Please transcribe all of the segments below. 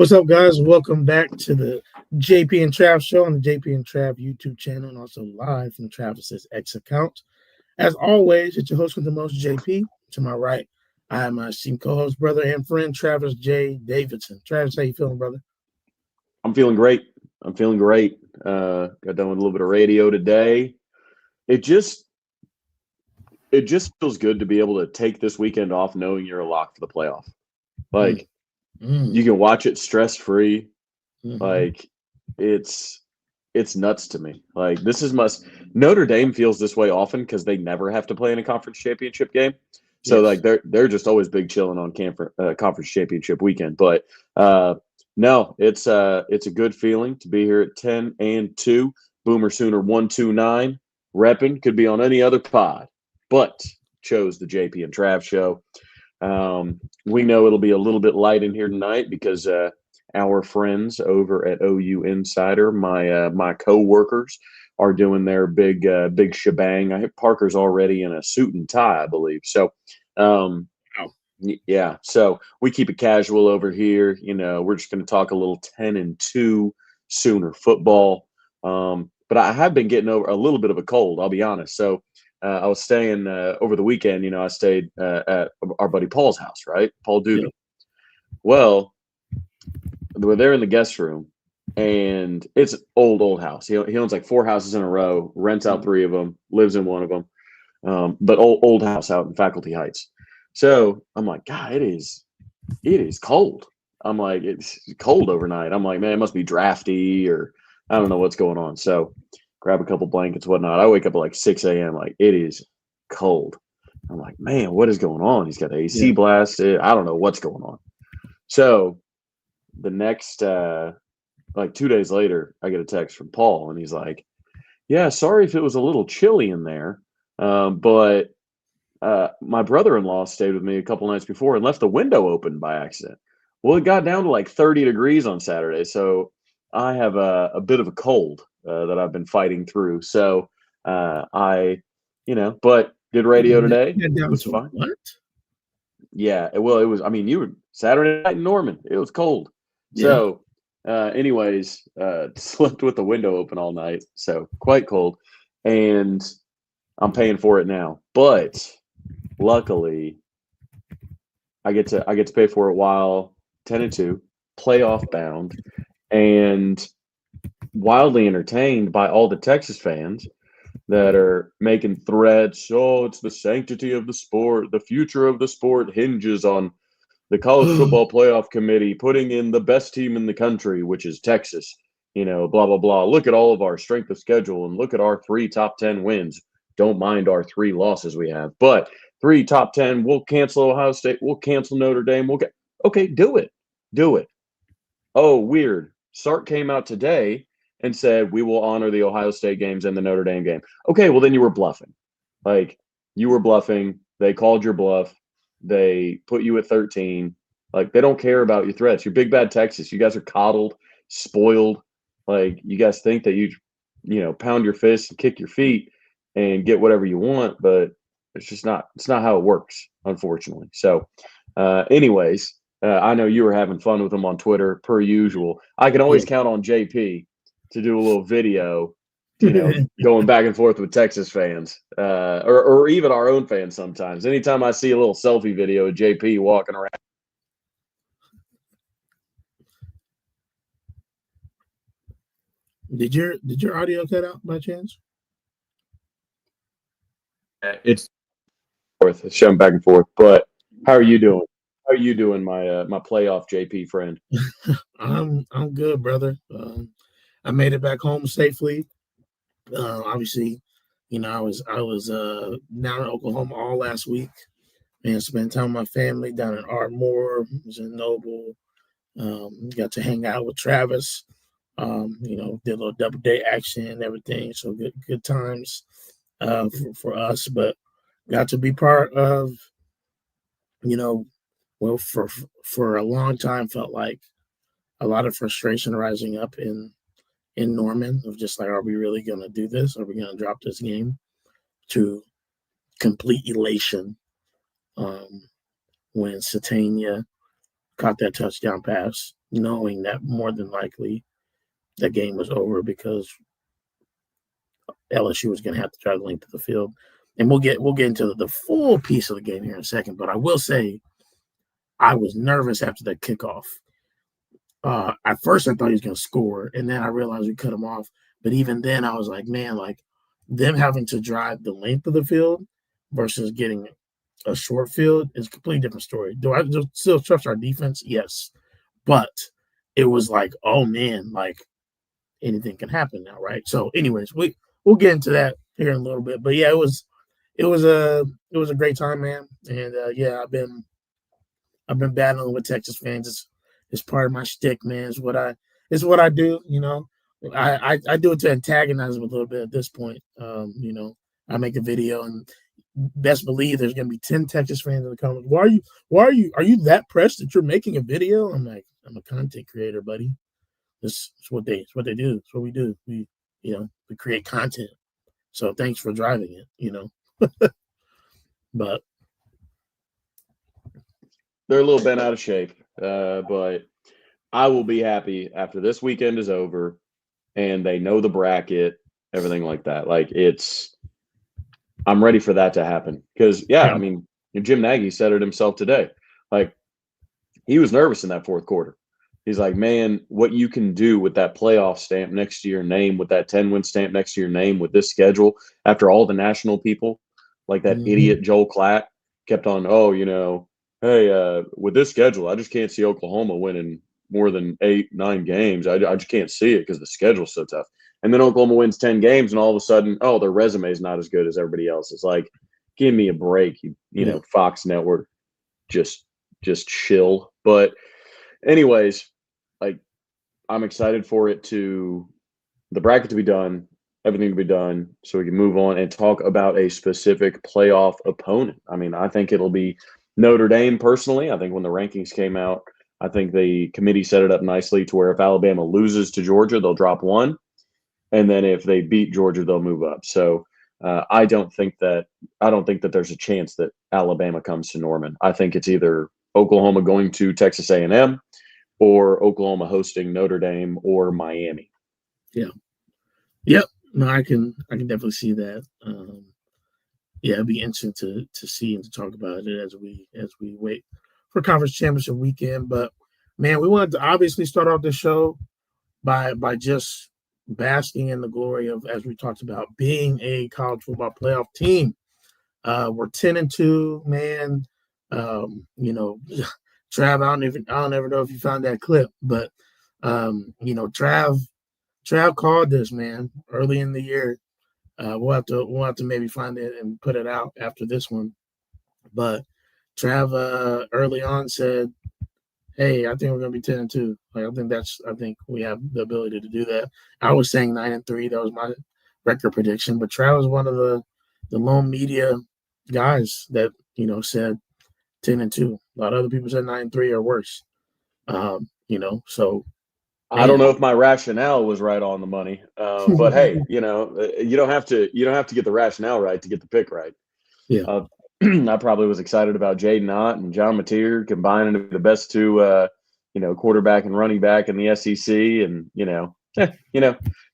What's up, guys? Welcome back to the JP and Trav show on the JP and Trav YouTube channel and also live from Travis's X account. As always, it's your host with the most, JP. To my right, I have my esteemed co-host, brother, and friend, Travis J. Davidson. Travis, how you feeling, brother? I'm feeling great. Got done with a little bit of radio today. It just feels good to be able to take this weekend off knowing you're a lock for the playoff. Like you can watch it stress free. Like it's nuts to me. Like this is must Notre Dame feels this way often because they never have to play in a conference championship game. So like they're just always big chilling on conference championship weekend. But no, it's a good feeling to be here at 10-2. Boomer Sooner 129. Repping could be on any other pod, but chose the JP and Trav show. We know it'll be a little bit light in here tonight because our friends over at OU Insider, my co-workers, are doing their big shebang. I think Parker's already in a suit and tie, I believe. So, yeah. So we keep it casual over here. You know, we're just going to talk a little 10-2 Sooner football. But I have been getting over a little bit of a cold, I'll be honest. So I was staying over the weekend. You know, I stayed at our buddy Paul's house, right? Paul Doobie. Yep. Well, we're there in the guest room, and it's an old house. He owns like 4 houses in a row, rents out 3 of them, lives in one of them. But old house out in Faculty Heights. So I'm like, God, it is cold. I'm like, it's cold overnight. I'm like, man, it must be drafty or I don't know what's going on. So grab a couple blankets, whatnot. I wake up at like 6 a.m. Like it is cold. I'm like, man, what is going on? He's got the AC blasted. I don't know what's going on. So the next like 2 days later, I get a text from Paul and he's like, yeah, sorry if it was a little chilly in there. But my brother-in-law stayed with me a couple nights before and left the window open by accident. Well, it got down to like 30 degrees on Saturday. So I have a bit of a cold that I've been fighting through. So but did radio today. It was fine. What? Yeah. It was, I mean, you were Saturday night in Norman. It was cold. Yeah. So anyways, slept with the window open all night. So quite cold. And I'm paying for it now. But luckily, I get to pay for it while 10-2, playoff bound, and wildly entertained by all the Texas fans that are making threats. Oh, it's the sanctity of the sport. The future of the sport hinges on the college football playoff committee putting in the best team in the country, which is Texas. You know, blah, blah, blah. Look at all of our strength of schedule and look at our 3 top 10 wins. Don't mind our 3 losses we have, but 3 top 10. We'll cancel Ohio State. We'll cancel Notre Dame. Okay, do it. Oh, weird. Sark came out today and said we will honor the Ohio State games and the Notre Dame game. Okay, well then you were bluffing. Like you were bluffing. They called your bluff. They put you at 13. Like they don't care about your threats. You're big bad Texas. You guys are coddled, spoiled. Like you guys think that you pound your fists and kick your feet and get whatever you want, but it's not how it works, unfortunately. So anyways, I know you were having fun with them on Twitter per usual. I can always count on JP to do a little video, going back and forth with Texas fans, or even our own fans sometimes. Anytime I see a little selfie video of JP walking around. Did your audio cut out by chance? It's showing back and forth. But how are you doing? How are you doing, my playoff JP friend? I'm good, brother. I made it back home safely. Obviously, I was down in Oklahoma all last week and spent time with my family down in Ardmore, was in Noble. Got to hang out with Travis. Did a little double day action and everything. So good times for us, but got to be part of, for a long time felt like a lot of frustration rising up in Norman of just like, are we really going to do this? Are we going to drop this game? To complete elation when Satania caught that touchdown pass knowing that more than likely the game was over because LSU was going to have to drive the length of the field. And we'll get into the full piece of the game here in a second. But I will say I was nervous after that kickoff. At first, I thought he was going to score, and then I realized we cut him off. But even then, I was like, man, like them having to drive the length of the field versus getting a short field is a completely different story. Do I still trust our defense? Yes. But it was like, oh, man, like anything can happen now, right? So, anyways, we'll get into that here in a little bit. But, yeah, it was a great time, man. And, yeah, I've been battling with Texas fans. It's part of my shtick, man. It's what I do. You know, I do it to antagonize them a little bit at this point. You know, I make a video and best believe there's gonna be 10 Texas fans in the comments. Are you that pressed that you're making a video? I'm like, I'm a content creator, buddy. It's what they do. It's what we do. We create content. So thanks for driving it. You know, but They're a little bent out of shape, but I will be happy after this weekend is over and they know the bracket, everything like that. Like I'm ready for that to happen because, I mean, Jim Nagy said it himself today. Like he was nervous in that fourth quarter. He's like, man, what you can do with that playoff stamp next to your name, with that 10-win stamp next to your name, with this schedule, after all the national people, like that idiot Joel Klatt kept on, hey, with this schedule, I just can't see Oklahoma winning more than 8-9 games. I just can't see it because the schedule's so tough. And then Oklahoma wins 10 games, and all of a sudden, their resume is not as good as everybody else. It's like, give me a break, you know, Fox Network, just chill. But anyways, like I'm excited for the bracket to be done, everything to be done, so we can move on and talk about a specific playoff opponent. I mean, I think it'll be Notre Dame personally. I think when the rankings came out, I think the committee set it up nicely to where if Alabama loses to Georgia, they'll drop one. And then if they beat Georgia, they'll move up. So I don't think that there's a chance that Alabama comes to Norman. I think it's either Oklahoma going to Texas A&M or Oklahoma hosting Notre Dame or Miami. Yeah. Yep. No, I can definitely see that. It'd be interesting to see and to talk about it as we wait for conference championship weekend. But man, we wanted to obviously start off the show by just basking in the glory of, as we talked about, being a college football playoff team. We're 10-2, man. You know, Trav, I don't ever know if you found that clip, but you know, Trav called this, man, early in the year. We'll have to maybe find it and put it out after this one. But Trav early on said, hey, I think we're gonna be 10-2. Like I think we have the ability to do that. I was saying 9-3. That was my record prediction. But Trav was one of the lone media guys that, you know, said 10-2. A lot of other people said 9-3 or worse. You know, so I don't know if my rationale was right on the money, but hey, you know, you don't have to get the rationale right to get the pick right. Yeah. I probably was excited about Jaden Ott and John Mateer combining to be the best two, quarterback and running back in the SEC, and you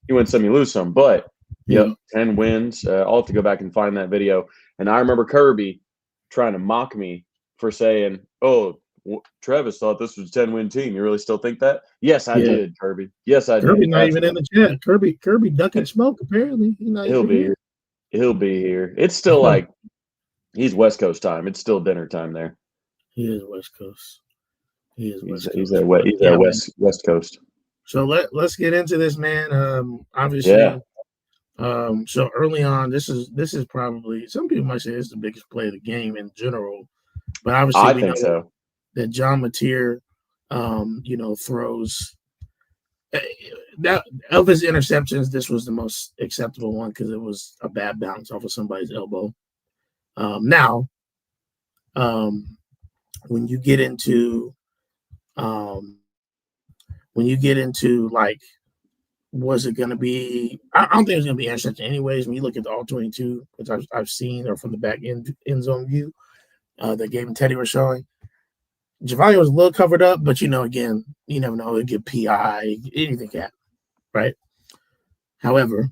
win some, you lose some, but 10 wins. I'll have to go back and find that video. And I remember Kirby trying to mock me for saying, "Oh, Travis thought this was a 10-win team. You really still think that?" Yes, I did, Kirby. Yes, I did. Kirby's not even in the chat. Kirby ducking smoke, apparently. He'll be here. He'll be here. It's still like he's West Coast time. It's still dinner time there. He is West Coast. He's West Coast. So let's get into this, man. Obviously, so early on, this is probably, some people might say it's the biggest play of the game in general, but obviously I think so. That John Mateer, throws that of his interceptions. This was the most acceptable one because it was a bad bounce off of somebody's elbow. Now, when you get into like, was it going to be? I don't think it was going to be intercepted anyways. When you look at the all 22, which I've seen, or from the back end zone view that Gabe and Teddy were showing, Javale was a little covered up, but again, you never know. It get PI, anything can happen, right? However,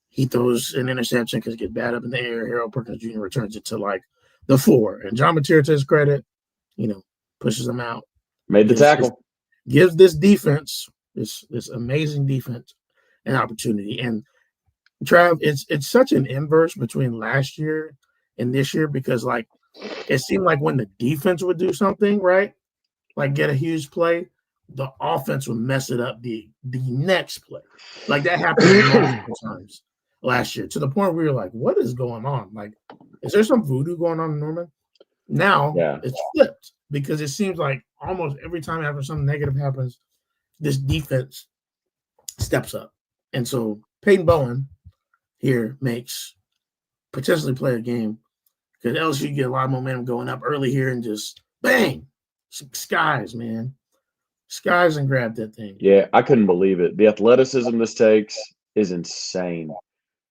he throws an interception because it gets bad up in the air. Harold Perkins Jr. returns it to like the 4. And John Mateer, to his credit, pushes him out. Made the tackle. Gives this defense, this amazing defense, an opportunity. And Trav, it's such an inverse between last year and this year because like it seemed like when the defense would do something, right? Like get a huge play, the offense would mess it up the next play. Like that happened multiple times last year to the point where we were like, what is going on? Like, is there some voodoo going on in Norman? Now it's flipped because it seems like almost every time after something negative happens, this defense steps up. And so Peyton Bowen here makes potentially play a game because LSU get a lot of momentum going up early here and just bang, skies, man. Skies and grab that thing. Yeah, I couldn't believe it. The athleticism this takes is insane.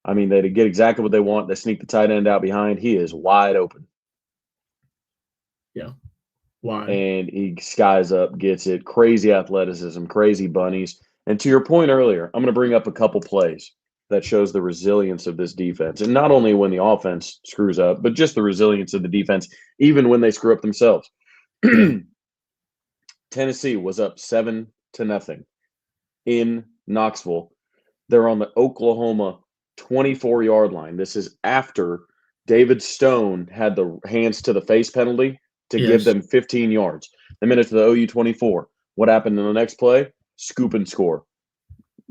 I mean, they get exactly what they want. They sneak the tight end out behind. He is wide open. Yeah. Why? And he skies up, gets it. Crazy athleticism, crazy bunnies. And to your point earlier, I'm going to bring up a couple plays that shows the resilience of this defense. And not only when the offense screws up, but just the resilience of the defense, even when they screw up themselves. Tennessee was up 7-0 in Knoxville. They're on the Oklahoma 24-yard line. This is after David Stone had the hands to the face penalty to give them 15 yards. The minute to the OU 24. What happened in the next play? Scoop and score.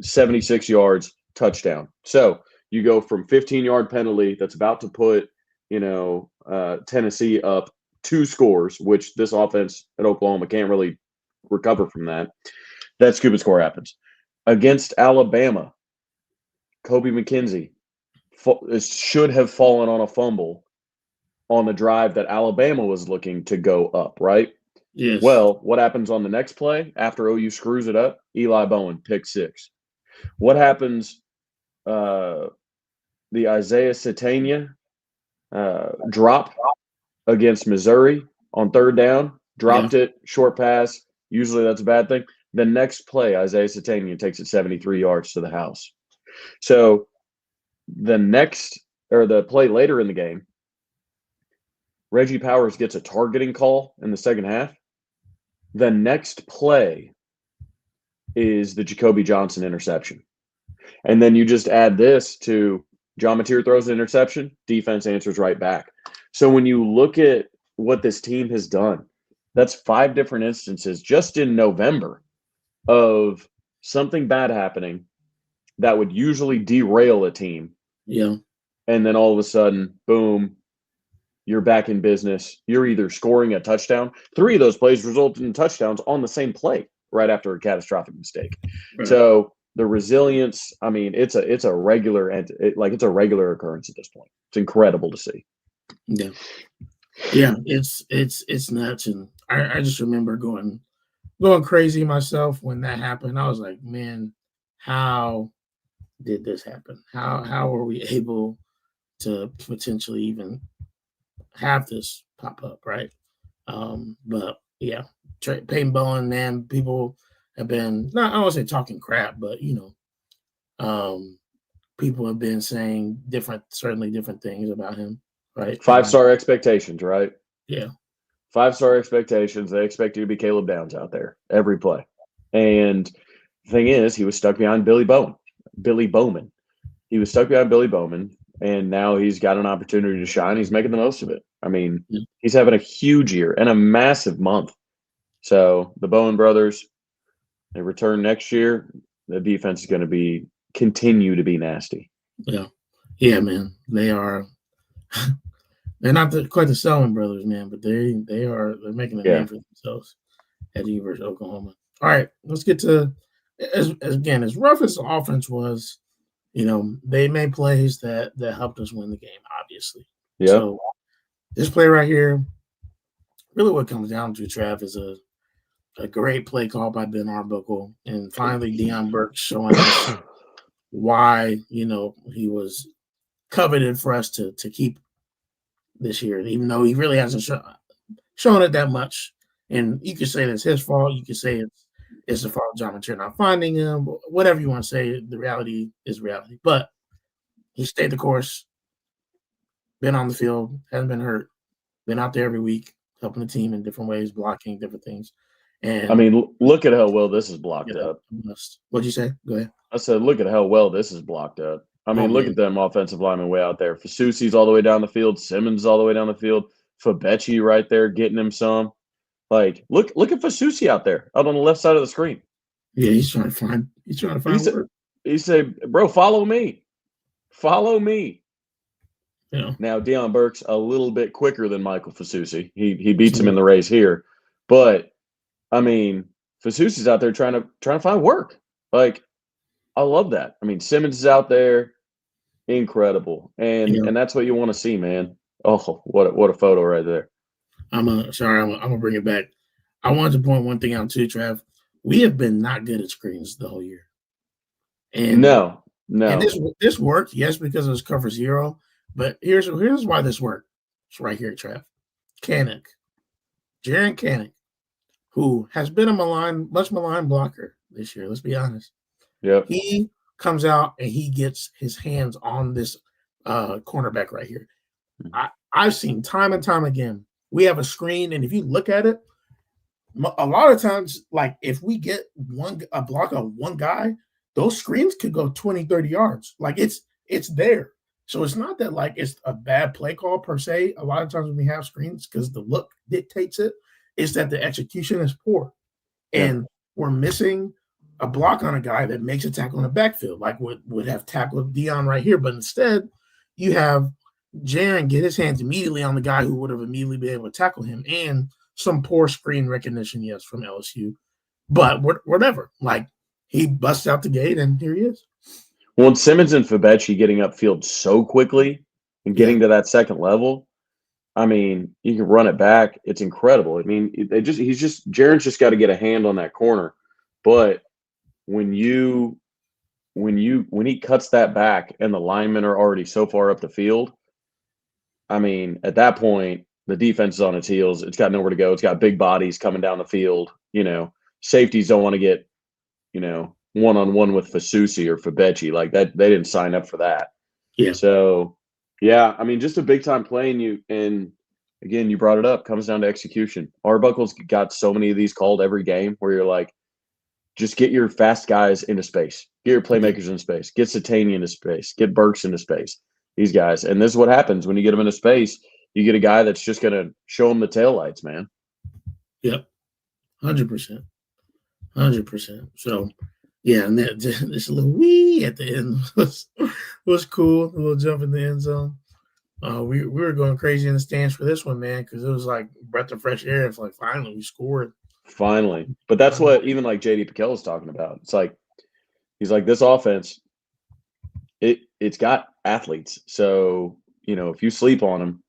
76 yards, touchdown. So you go from 15-yard penalty that's about to put, Tennessee up 2 scores, which this offense at Oklahoma can't really recover from that. That scoop and score happens. Against Alabama, Kobe McKenzie should have fallen on a fumble on the drive that Alabama was looking to go up, right? Yes. Well, what happens on the next play after OU screws it up? Eli Bowen, pick 6. What happens? The Isaiah Satania drop against Missouri on 3rd down, dropped it, short pass. Usually that's a bad thing. The next play, Isaiah Satania takes it 73 yards to the house. So the play later in the game, Reggie Powers gets a targeting call in the second half. The next play is the Jacoby Johnson interception. And then you just add this to John Mateer throws an interception, defense answers right back. So when you look at what this team has done, that's 5 different instances just in November of something bad happening that would usually derail a team. Yeah. And then all of a sudden, boom, you're back in business. You're either scoring a touchdown. 3 of those plays resulted in touchdowns on the same play right after a catastrophic mistake. Right. So the resilience, I mean, it's a regular occurrence at this point. It's incredible to see. Yeah. Yeah, it's nuts. And I just remember going crazy myself when that happened. I was like, man, how did this happen? How were we able to potentially even have this pop up, right? But yeah, Peyton Bowen, man, people have been I don't want to say talking crap, but people have been saying certainly different things about him, right? 5-star expectations, right? Yeah. 5-star expectations. They expect you to be Caleb Downs out there every play. And the thing is, he was stuck behind Billy Bowman. He was stuck behind Billy Bowman, and now he's got an opportunity to shine. He's making the most of it. I mean, he's having a huge year and a massive month. So the Bowen brothers, they return next year. The defense is going to continue to be nasty. Yeah, man. They are. They're not quite the Selling brothers, man, but they're making a name for themselves at University of Oklahoma. All right, let's get to as rough as the offense was. They made plays that helped us win the game, obviously. Yeah. So this play right here, really what it comes down to, Trav, is a great play call by Ben Arbuckle, and finally Deion Burke showing us why he was coveted for us to keep this year, even though he really hasn't shown it that much And you could say that's his fault. You could say it's the fault of John Ventura not finding him. Whatever you want to say, the reality is reality. But he stayed the course, been on the field, hasn't been hurt, been out there every week, helping the team in different ways, blocking different things. And I mean, look at how well this is blocked up. What'd you say? Go ahead. I said, look at how well this is blocked up. I mean, look at them offensive linemen way out there. Fasusi's all the way down the field. Simmons all the way down the field. Fabechi right there getting him some. Like, look at Fasusi out there, out on the left side of the screen. Yeah, he's trying to find work. He said, bro, follow me. Follow me. Yeah. Now, Deion Burke's a little bit quicker than Michael Fasusi. He beats him in the race here. But, I mean, Fasusi's out there trying to find work. Like, I love that. I mean, Simmons is out there. Incredible. And that's what you want to see, man. Oh, what a photo right there. I'm gonna bring it back. I wanted to point one thing out too, Trav. We have been not good at screens the whole year. And no. And this worked, yes, because it was cover zero. But here's why this worked. It's right here, Trav. Jaron Kanik, who has been a much maligned blocker this year. Let's be honest. Yep. He comes out and he gets his hands on this cornerback right here. I've seen time and time again. We have a screen, and if you look at it, a lot of times, like if we get a block of one guy, those screens could go 20, 30 yards. Like it's there. So it's not that like it's a bad play call per se. A lot of times when we have screens, because the look dictates it, is that the execution is poor. And we're missing a block on a guy that makes a tackle in the backfield, like would have tackled Deion right here. But instead, you have Jaron get his hands immediately on the guy who would have immediately been able to tackle him, and some poor screen recognition, yes, from LSU. But whatever. Like, he busts out the gate, and here he is. Well, Simmons and Fabechi getting upfield so quickly and getting to that second level, I mean, you can run it back. It's incredible. I mean, Jaron's just got to get a hand on that corner. But when he cuts that back and the linemen are already so far up the field, I mean, at that point, the defense is on its heels. It's got nowhere to go. It's got big bodies coming down the field. Safeties don't want to get, one-on-one with Fasusi or Fabechi. Like that, they didn't sign up for that. Yeah. So, yeah, I mean, just a big-time play. And again, you brought it up, comes down to execution. Arbuckle's got so many of these called every game where you're like, just get your fast guys into space. Get your playmakers into space. Get Satania into space. Get Burks into space. These guys. And this is what happens when you get them into space. You get a guy that's just going to show them the taillights, man. Yep. 100%. 100%. So, yeah, and this little wee at the end was cool. A little jump in the end zone. We were going crazy in the stands for this one, man, because it was like breath of fresh air. It's like, finally, we scored. Finally. But that's what even like J.D. Piquel was talking about. It's like, he's like, this offense, it's got athletes. So, if you sleep on them,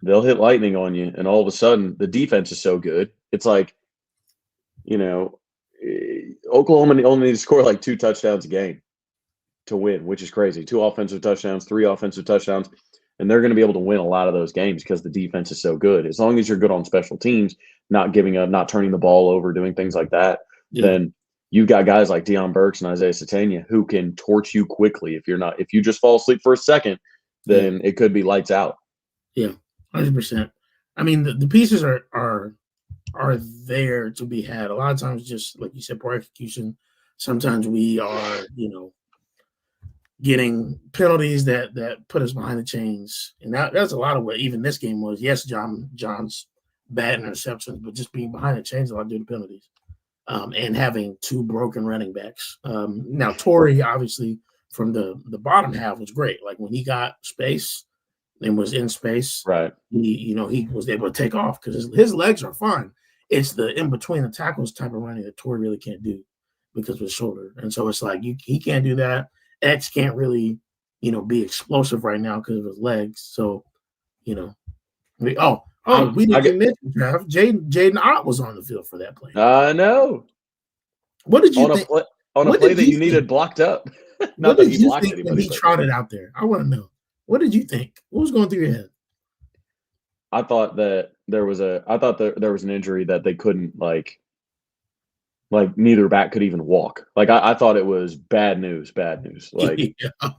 they'll hit lightning on you. And all of a sudden, the defense is so good. It's like, Oklahoma only needs to score like 2 touchdowns a game to win, which is crazy. 2 offensive touchdowns, 3 offensive touchdowns. And they're going to be able to win a lot of those games because the defense is so good. As long as you're good on special teams, not giving up, not turning the ball over, doing things like that, then you've got guys like Deion Burks and Isaiah Satania who can torch you quickly. If you just fall asleep for a second, then it could be lights out. Yeah, 100%. I mean, the pieces are there to be had. A lot of times, just like you said, poor execution. Sometimes we are, getting penalties that put us behind the chains. And that's a lot of what even this game was. Yes, John's bad interceptions, but just being behind the chains a lot due to penalties. And having 2 broken running backs. Now, Torrey, obviously, from the bottom half was great. Like when he got space and was in space, right? He was able to take off because his legs are fine. It's the in between the tackles type of running that Torrey really can't do because of his shoulder. And so it's like he can't do that. X can't really, be explosive right now because of his legs. So, we didn't mention Trav. Jaden Ott was on the field for that play. I know. What did you think? On a play that you needed blocked up. Not that he blocked anybody. When he trotted out there, I want to know. What did you think? What was going through your head? I thought that I thought there was an injury that they couldn't like neither back could even walk. Like I thought it was bad news. Like Yeah.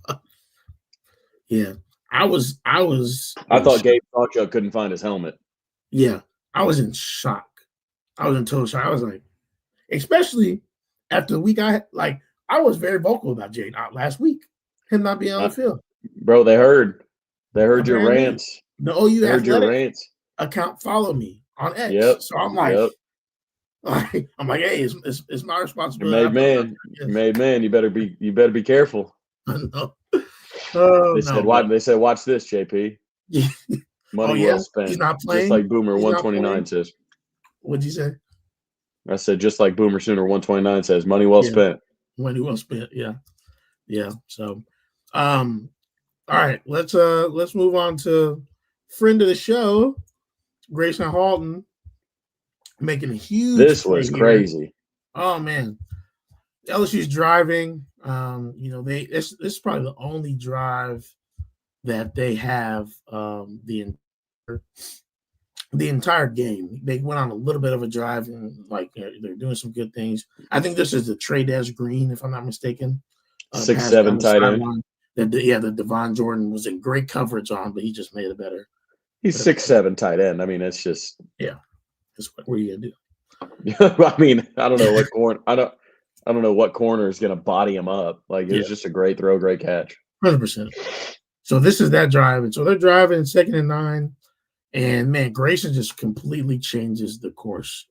Yeah. I was I in thought shock. Gabe Sawchuk couldn't find his helmet. Yeah. I was in shock. I was in total shock. I was like, especially after the week I was very vocal about Jade out last week. Him not being on the field. Bro, they heard your Apparently, rants. the OU They heard your athletic rants. account followed me on X. Yep. So I'm like, Yep. I'm like, hey, it's my You're responsibility. made man. You're made man. You better be careful. I know. Oh They no, said, but watch this, JP. yeah. Oh Money yeah, well he's spent. not Just playing. like Boomer He's not 129 playing. says. What'd you say? I said, just like Boomer Sooner 129 says, money well Yeah, spent. money well spent. Yeah, yeah. So, all right, let's move on to friend of the show, Grayson Halton, making a huge This play was here. crazy. Oh man, LSU's driving. This is probably the only drive that they have the entire game. They went on a little bit of a drive and they're doing some good things. I think this is the Trey Green, if I'm not mistaken. Pass down 6'7" the tight end. sideline. The Devon Jordan was in great coverage on, but he just made it better. He's 6'7" tight end. I mean, it's just That's what are you gonna do? I mean, I don't know what corner. I don't know what corner is going to body him up. Like it was just a great throw, great catch. 100%. So this is that drive, and so they're driving 2nd and 9, and man, Grayson just completely changes the course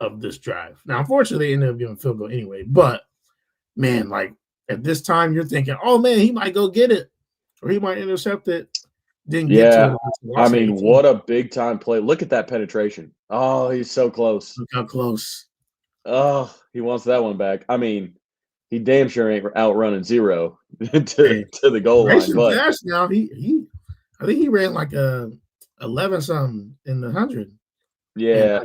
of this drive. Now, unfortunately, they ended up giving a field goal anyway. But man, like at this time, you're thinking, oh man, he might go get it, or he might intercept it. Didn't get to it. I mean, what a big time play! Look at that penetration. Oh, he's so close. Look how close. Oh, he wants that one back. I mean, he damn sure ain't outrunning zero to the goal line. But fast now. I think he ran like a 11 something in the 100. Yeah.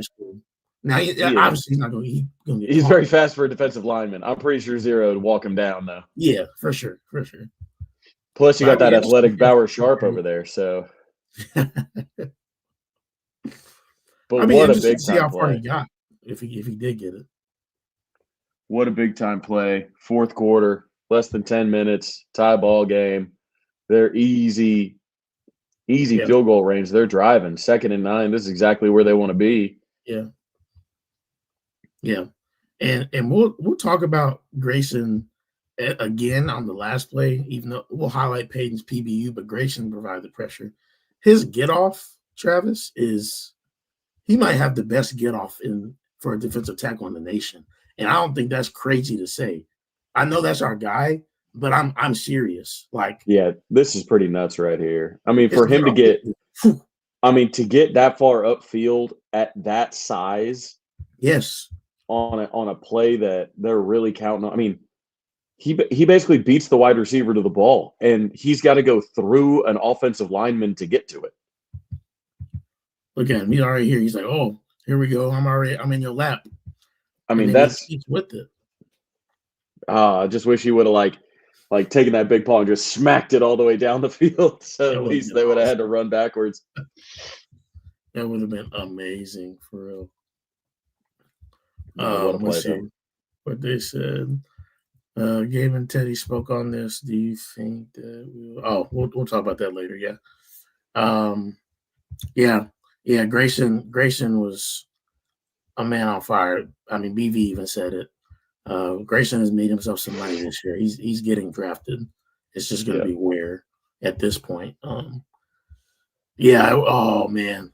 Now, obviously, he's not going to get. He's very fast for a defensive lineman. I'm pretty sure zero would walk him down, though. Yeah, for sure. Plus, you got that athletic Bauer Sharp over there. So, but what a big time play! He got if he did get it. What a big time play! Fourth quarter, less than 10 minutes, tie ball game. They're easy field goal range. They're driving 2nd and 9. This is exactly where they want to be. Yeah, and we'll talk about Grayson again on the last play. Even though we'll highlight Peyton's PBU, but Grayson provided the pressure. His get off, Travis, he might have the best get off for a defensive tackle in the nation, and I don't think that's crazy to say. I know that's our guy, but I'm serious. Like, yeah, this is pretty nuts right here. I mean, for him to get that far upfield at that size, yes, on a play that they're really counting on. I mean, he basically beats the wide receiver to the ball, and he's got to go through an offensive lineman to get to it. Look at him. He's already here. He's like, oh, here we go. I'm in your lap. I mean, he's with it. I just wish he would have like taken that big paw and just smacked it all the way down the field. So at least they would have had to run backwards. That would have been amazing for real. Let's see what they said. Gabe and Teddy spoke on this. Do you think that we'll talk about that later? Yeah. Grayson was a man on fire. I mean, BV even said it. Grayson has made himself some money this year. He's getting drafted. It's just going to be where at this point. Oh man.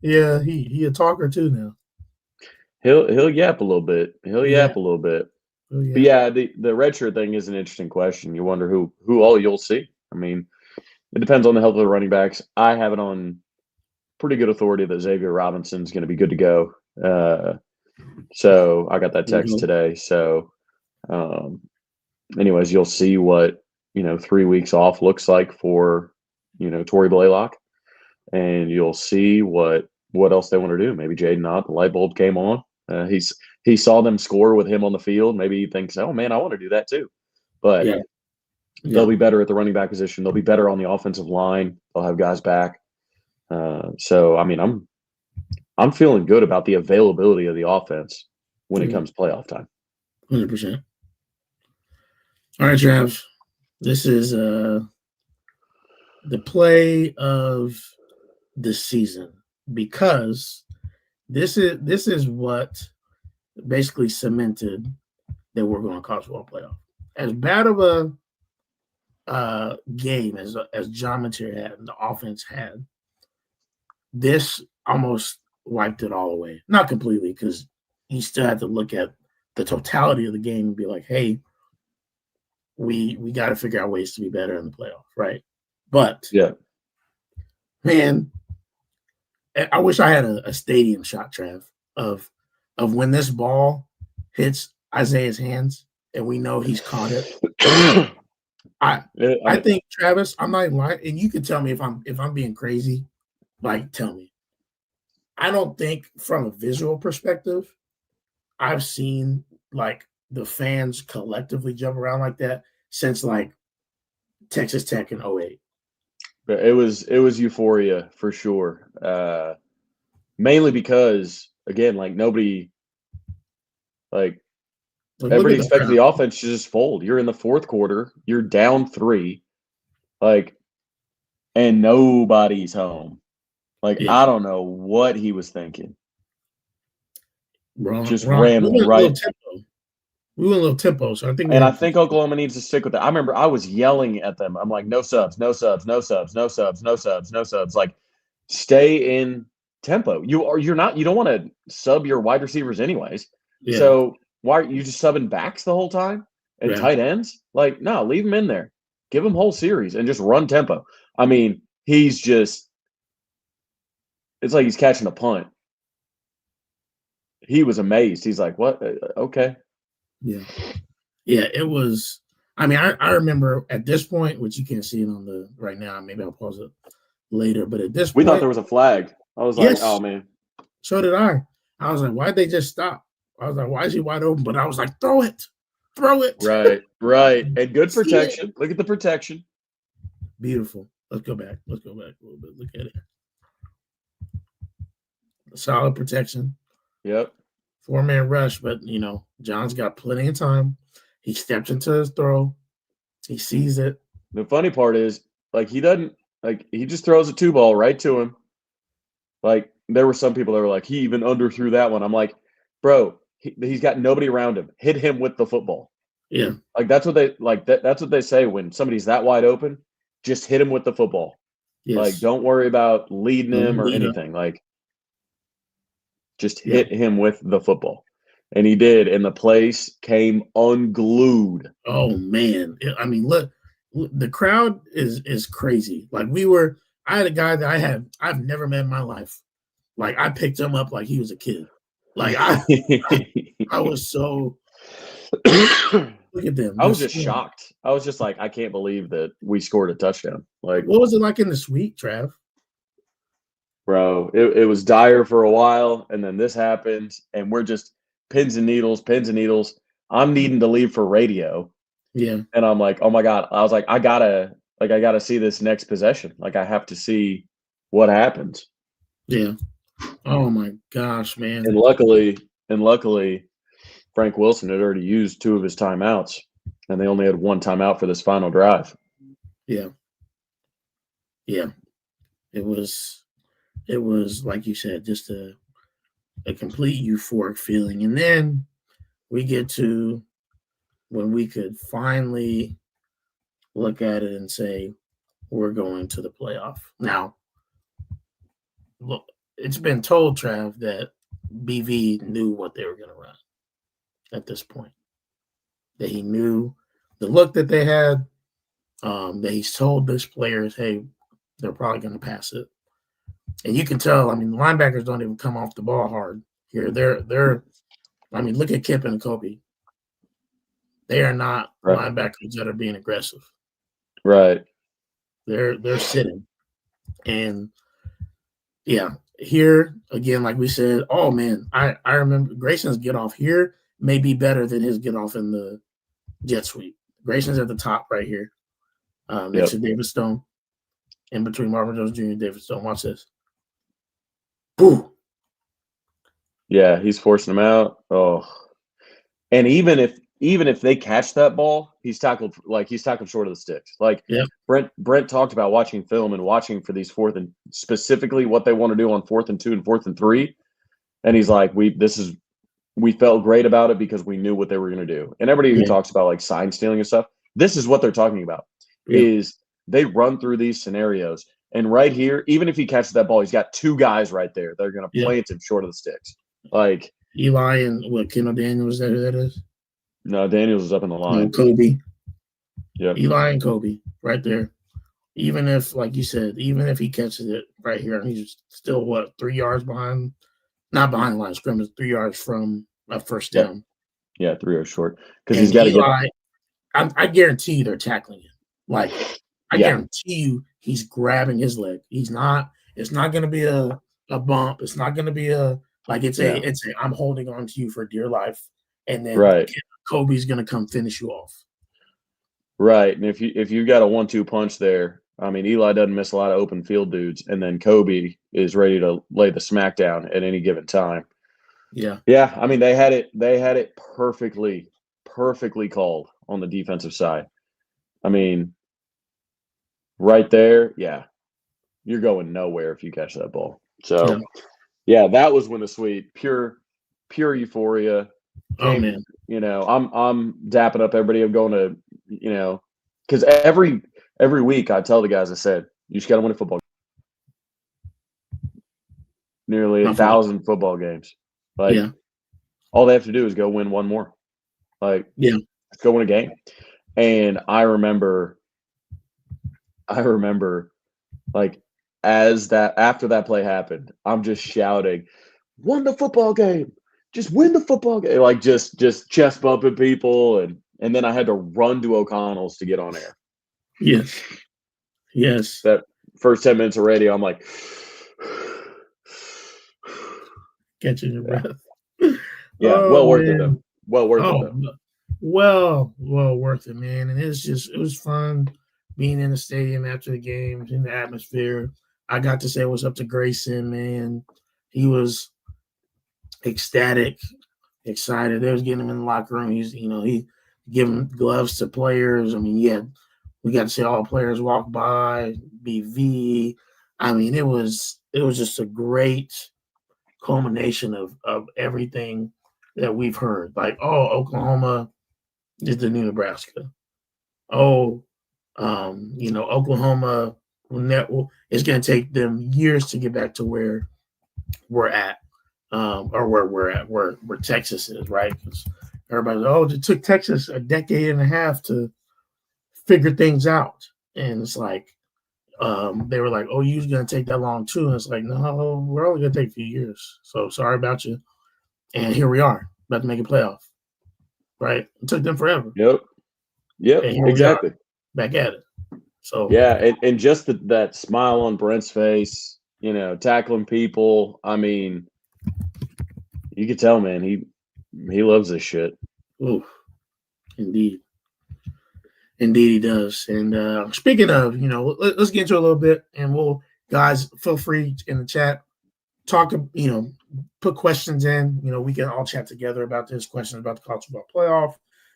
Yeah, he a talker too now. He'll yap a little bit. Yap a little bit. But yeah, the redshirt thing is an interesting question. You wonder who all you'll see. I mean, it depends on the health of the running backs. I have it on pretty good authority that Xavier Robinson's going to be good to go. So I got that text today. So, anyways, you'll see what 3 weeks off looks like for Torrey Blaylock, and you'll see what else they want to do. Maybe Jaden Ott, the light bulb came on. He saw them score with him on the field. Maybe he thinks, oh man, I want to do that too. But they'll be better at the running back position. They'll be better on the offensive line. They'll have guys back. So I mean, I'm feeling good about the availability of the offense when it Mm, comes playoff time. 100%. All right, Trav. This is the play of the season because this is what basically cemented that we're going to college football playoff. As bad of a game as John Mateer had and the offense had, this almost wiped it all away. Not completely, because you still had to look at the totality of the game and be like, hey, we got to figure out ways to be better in the playoff, right? But Yeah. man, I wish I had a stadium shot, Trav, of when this ball hits Isaiah's hands and we know he's caught it. I I I mean, think Travis, I'm not even lying, and you can tell me if I'm being crazy. Like, tell me. I don't think from a visual perspective, I've seen like the fans collectively jump around like that since like Texas Tech in '08. it was euphoria for sure. Mainly because again, like nobody, like Like, look everybody at the expected crowd. the offense to just fold. You're in the fourth quarter, you're down 3, like, and nobody's home. Like Yeah, I don't know what he was thinking. wrong, Just wrong. We ran went a little right. tempo. We went a little tempo, so I think we And I had. think Oklahoma needs to stick with that. I remember I was yelling at them. I'm like, no subs, no subs, no subs, no subs, no subs, no subs. Like, stay in tempo. You're not. You don't want to sub your wide receivers anyways. Yeah, So why are you just subbing backs the whole time and yeah, tight ends? Like, no, leave them in there. Give them whole series and just run tempo. I mean, he's just. It's like he's catching a punt. He was amazed. He's like, what? Okay. yeah, yeah. It was. I mean, I remember at this point, which you can't see it on the right now. Maybe I'll pause it later. But at this We thought point, there was a flag. I was like, oh yes, man. so did I. I was like, why'd they just stop? I was like, why is he wide open? But I was like, throw it, throw it. Right, right. And good See it. protection. Look at the protection. Beautiful. Let's go back. Let's go back a little bit. Look at it. Solid protection. Yep. 4-man rush, but John's got plenty of time. He steps into his throw. He sees it. The funny part is, like, he doesn't, like, he just throws a 2 ball right to him. Like, there were some people that were like, he even underthrew that one. I'm like, bro, he's got nobody around him. Hit him with the football. Yeah. Like, that's what they, like, that's what they say when somebody's that wide open. Just hit him with the football. Like, Yes. don't worry about leading him Don't or lead up. anything. Like, just Yeah. hit him with the football. And he did. And the place came unglued. Oh man. I mean, look, the crowd is crazy. Like I had a guy that I've never met in my life. Like I picked him up like he was a kid. Like I was so look at them. I was just shocked. I was just like, I can't believe that we scored a touchdown. Like, What was it like in the suite, Trav? bro, it was dire for a while, and then this happened, and we're just pins and needles, pins and needles. I'm needing to leave for radio, Yeah. and I'm like, oh my god. I was like, I gotta see this next possession. Like, I have to see what happens. Yeah. Oh my gosh, man. And luckily, Frank Wilson had already used 2 of his timeouts, and they only had 1 timeout for this final drive. Yeah. Yeah. It was like you said, just a complete euphoric feeling. And then we get to when we could finally look at it and say, we're going to the playoff. Now, look, it's been told, Trav, that BV knew what they were going to run at this point. That he knew the look that they had, that he's told his players, hey, they're probably going to pass it. And you can tell, I mean, the linebackers don't even come off the ball hard here. I mean, look at Kip and Kobe. They are not Right. linebackers that are being aggressive. Right. They're sitting. And yeah, here again, like we said, oh man, I remember Grayson's get off here may be better than his get off in the jet sweep. Grayson's at the top right here, next to David Stone, in between Marvin Jones Jr. and David Stone. Watch this. Boo. Yeah, he's forcing them out. Oh, and even if they catch that ball, he's tackled short of the sticks. Like Yep. Brent talked about watching film and watching for these fourth and specifically what they want to do on 4th and 2 and 4th and 3. And he's like, we felt great about it because we knew what they were going to do. And everybody who Yeah. talks about like sign stealing and stuff, this is what they're talking about. Yep. Is they run through these scenarios, and right here, even if he catches that ball, he's got 2 guys right there. They're going to Yep. plant him short of the sticks. Like Eli and what, Kendall Daniels, is that who that is? no, Daniels is up in the line. No, Kobe. Yep. Eli and Kobe right there. Even if, like you said, even if he catches it right here, he's still, 3 yards behind? Not behind the line of scrimmage, 3 yards from a first down. Yeah, 3 yards short. Because And he's got to get. Eli, I guarantee you they're tackling him. Like, I guarantee you he's grabbing his leg. It's not going to be a bump. It's not going to be it's a I'm holding on to you for dear life. And then Right. Kobe's going to come finish you off. Right. And if you've got a 1-2 punch there, I mean, Eli doesn't miss a lot of open field dudes, and then Kobe is ready to lay the smack down at any given time. Yeah. Yeah. I mean, they had it perfectly called on the defensive side. I mean, right there, yeah, you're going nowhere if you catch that ball. So, yeah, that was when the sweet, pure euphoria came. Oh man. You know, I'm dapping up everybody. I'm going to, you know, because every week I tell the guys, I said, you just got to win a football game. Nearly 1,000 football games. Like, all they have to do is go win one more. Like, let's go win a game. And I remember, like, after that play happened, I'm just shouting, won the football game. Just win the football game. Like, just chest bumping people. And then I had to run to O'Connell's to get on air. Yes. That first 10 minutes of radio, I'm like, catching your breath. Yeah, well worth it though. Well worth it though. Well worth it, man. And it was fun being in the stadium after the games, in the atmosphere. I got to say what's up to Grayson, man. He was ecstatic, excited. They was getting him in the locker room. He giving gloves to players. I mean, we got to see all the players walk by, BV. I mean, it was just a great culmination of everything that we've heard. Like, Oklahoma is the new Nebraska. Oklahoma it's going to take them years to get back to where we're at, or where we're at, where Texas is, right? Because everybody's, it took Texas a decade and a half to figure things out. And it's like, they were like, you're going to take that long too. And it's like, no, we're only going to take a few years. So sorry about you. And here we are, about to make a playoff, right? It took them forever. Yep, exactly. Back at it. So yeah, and just that smile on Brent's face, tackling people. I mean, you could tell, man, he loves this shit. Ooh, indeed he does. And speaking of, let's get into a little bit, and guys, feel free in the chat, talk, put questions in. We can all chat together about this, questions about the college football playoff,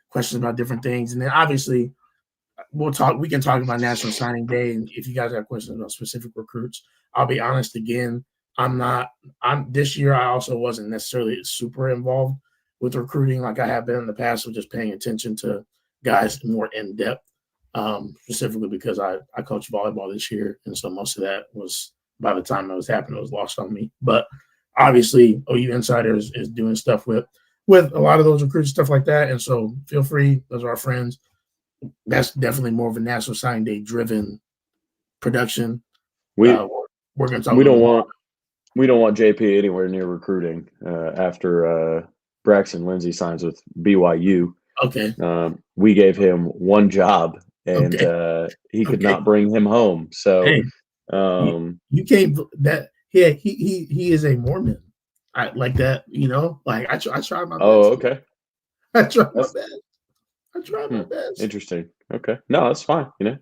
questions about different things, and then obviously we can talk about National Signing Day, and if you guys have questions about specific recruits. I'll be honest again, this year I also wasn't necessarily super involved with recruiting like I have been in the past, with just paying attention to guys more in depth, specifically because I coached volleyball this year, and so most of that was, by the time it was happening, it was lost on me. But obviously OU Insider is doing stuff with a lot of those recruits, stuff like that, and so feel free, those are our friends. That's definitely more of a National Signing Day driven production. We're going to talk. We don't want JP anywhere near recruiting after Braxton Lindsay signs with BYU. Okay. We gave him one job, and he could not bring him home. So you can't. That he is a Mormon. I like that. I tried my best. Oh, okay. I tried my best. Interesting. Okay. No, that's fine. If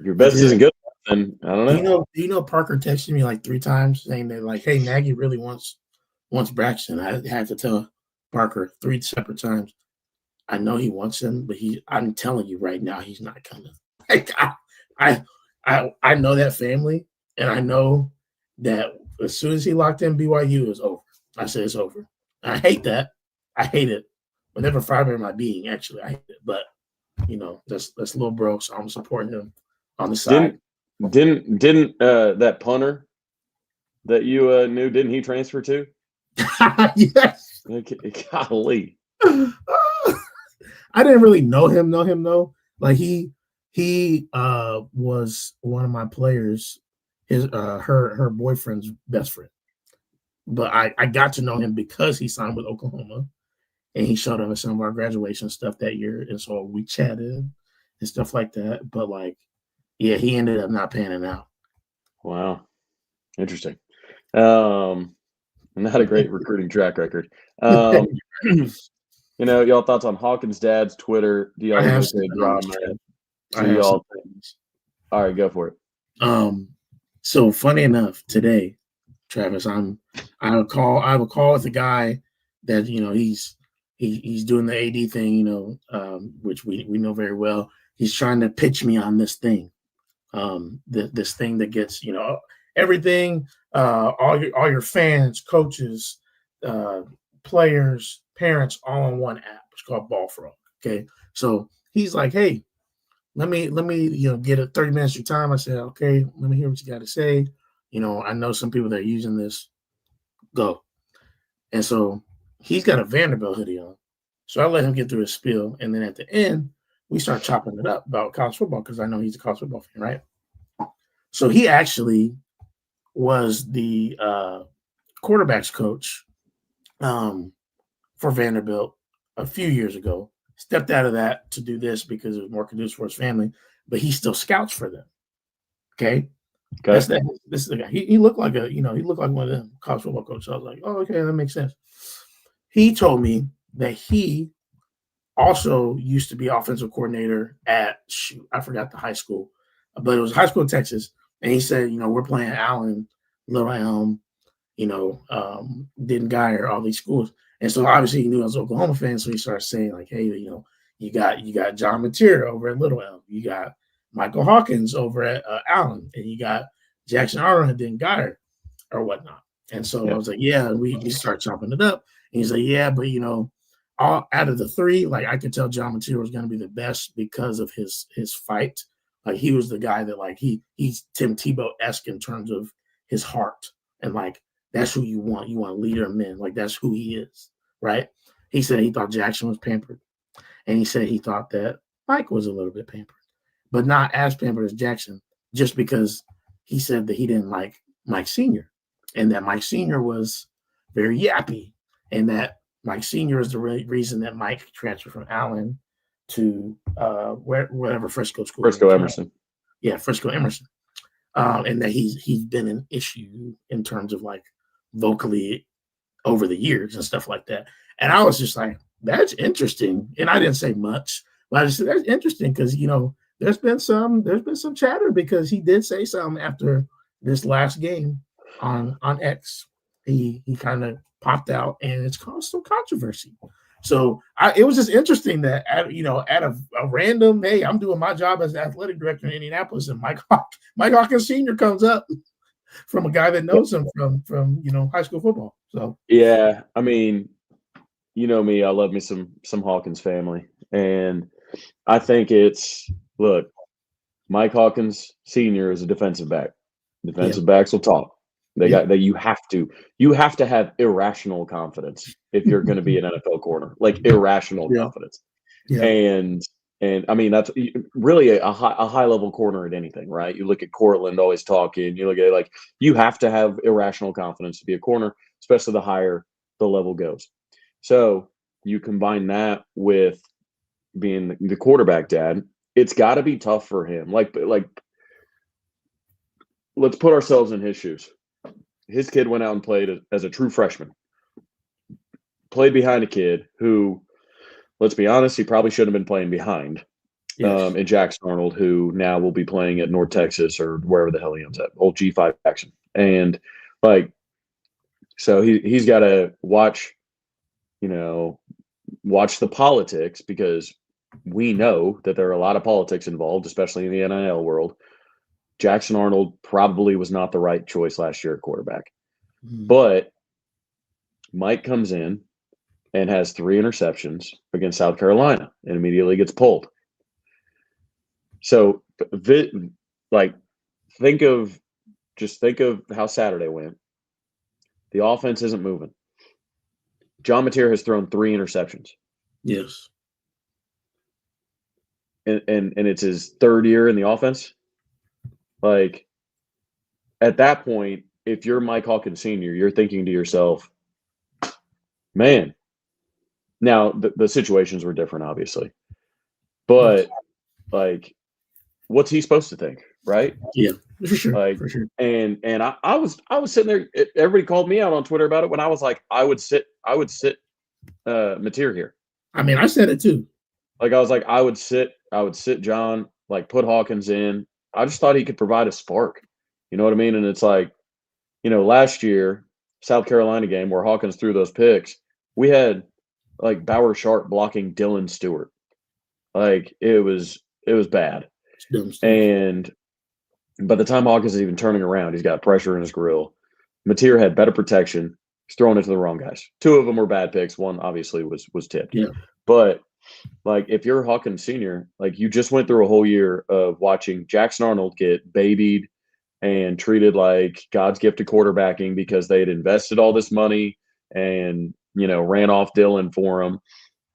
your best isn't good, something. I don't know. Do you know Parker texted me like 3 times saying that like, hey, Nagy really wants Braxton. I had to tell Parker 3 separate times. I know he wants him, but I'm telling you right now, he's not coming. Like I know that family, and I know that as soon as he locked in BYU, it's over. I said it's over. I hate that. I hate it. Whenever fiber in my being, actually, I hate it. But that's little bro, so I'm supporting him on the side. Didn't that punter that you knew, didn't he transfer to? Yes. Golly. I didn't really know him though. Like he was one of my players, his her boyfriend's best friend. But I got to know him because he signed with Oklahoma, and he showed up at some of our graduation stuff that year, and so we chatted and stuff like that. But like, yeah, he ended up not panning out. Wow. Interesting. Not a great recruiting track record. Y'all thoughts on Hawkins' dad's Twitter? Do y'all think it's a drama? Do y'all think? All right, go for it. So funny enough, today, Travis, I have a call with a guy that he's doing the AD thing, which we know very well. He's trying to pitch me on this thing, this thing that gets everything, all your fans, coaches, players, parents, all on one app. It's called Ball Frog. Okay, so he's like, hey, let me get a 30 minutes of your time. I said, okay, let me hear what you got to say. I know some people that are using this. Go. And so he's got a Vanderbilt hoodie on. So I let him get through his spiel. And then at the end, we start chopping it up about college football because I know he's a college football fan, right? So he actually was the quarterbacks coach for Vanderbilt a few years ago. Stepped out of that to do this because it was more conducive for his family, but he still scouts for them. Okay. This is the guy. He looked like he looked like one of them college football coaches. I was like, oh, okay, that makes sense. He told me that he also used to be offensive coordinator at I forgot the high school, but it was high school in Texas. And he said, we're playing Allen, Little Elm, Denton Guyer, all these schools. And so obviously he knew I was an Oklahoma fan, so he started saying like, hey, you got John Mateer over at Little Elm, you got Michael Hawkins over at Allen, and you got Jackson Arnold and Denton Guyer or whatnot. And so I was like, yeah, we start chopping it up. And he's like, yeah, but all out of the 3, like I could tell John Mateer was going to be the best because of his fight. Like he was the guy that like he's Tim Tebow-esque in terms of his heart, and like that's who you want. You want a leader of men. Like that's who he is, right? He said he thought Jackson was pampered, and he said he thought that Mike was a little bit pampered, but not as pampered as Jackson, just because he said that he didn't like Mike Sr. and that Mike Sr. was very yappy, and that Mike Sr. is the reason that Mike transferred from Allen to whatever Frisco school. Frisco Emerson. Yeah, Frisco Emerson. And that he's been an issue in terms of like vocally over the years and stuff like that. And I was just like, that's interesting. And I didn't say much, but I just said that's interesting because there's been some chatter because he did say something after this last game on X. He kind of popped out, and it's caused some controversy. So it was just interesting that at a random, hey, I'm doing my job as the athletic director in Indianapolis, and Mike Hawkins Sr. comes up from a guy that knows him from high school football. So yeah, I mean, me, I love me some Hawkins family, and I think look, Mike Hawkins Sr. is a defensive back. Defensive backs will talk. You have to have irrational confidence if you're going to be an NFL corner, like irrational confidence. Yeah. And I mean, that's really a high level corner at anything, right? You look at Cortland always talking, you look at like, you have to have irrational confidence to be a corner, especially the higher the level goes. So you combine that with being the quarterback dad, it's got to be tough for him. Like, let's put ourselves in his shoes. His kid went out and played as a true freshman. Played behind a kid who, let's be honest, he probably shouldn't have been playing behind. Yes. and Jackson Arnold, who now will be playing at North Texas or wherever the hell he ends up, old G5 Jackson. And like, so he's got to you know, watch the politics because we know that there are a lot of politics involved, especially in the NIL world. Jackson Arnold probably was not the right choice last year at quarterback. Mhm. But Mike comes in and has 3 interceptions against South Carolina and immediately gets pulled. So, like, think of how Saturday went. The offense isn't moving. John Mateer has thrown 3 interceptions, Yes. and it's his 3rd year in the offense. Like, at that point, if you're Mike Hawkins Sr., you're thinking to yourself, man. Now the situations were different, obviously, Yes. but like, what's he supposed to think, right? Yeah. For sure. Like, For sure. and I was sitting there. Everybody called me out on Twitter about it when I was like, I would sit Mateer here. I mean, I said it too. Like, I was like, I would sit John, like, put Hawkins in. I just thought he could provide a spark. You know what I mean? And it's like, last year, South Carolina game where Hawkins threw those picks, we had like Bauer Sharp blocking Dylan Stewart. Like, it was bad. It's dumb stuff. And by the time Hawkins is even turning around, he's got pressure in his grill. Mateer had better protection. He's throwing it to the wrong guys. 2 of them were bad picks. One obviously was tipped. Yeah. But like, if you're Hawkins Sr., like, you just went through a whole year of watching Jackson Arnold get babied and treated like God's gift to quarterbacking because they had invested all this money and, ran off Dylan for him.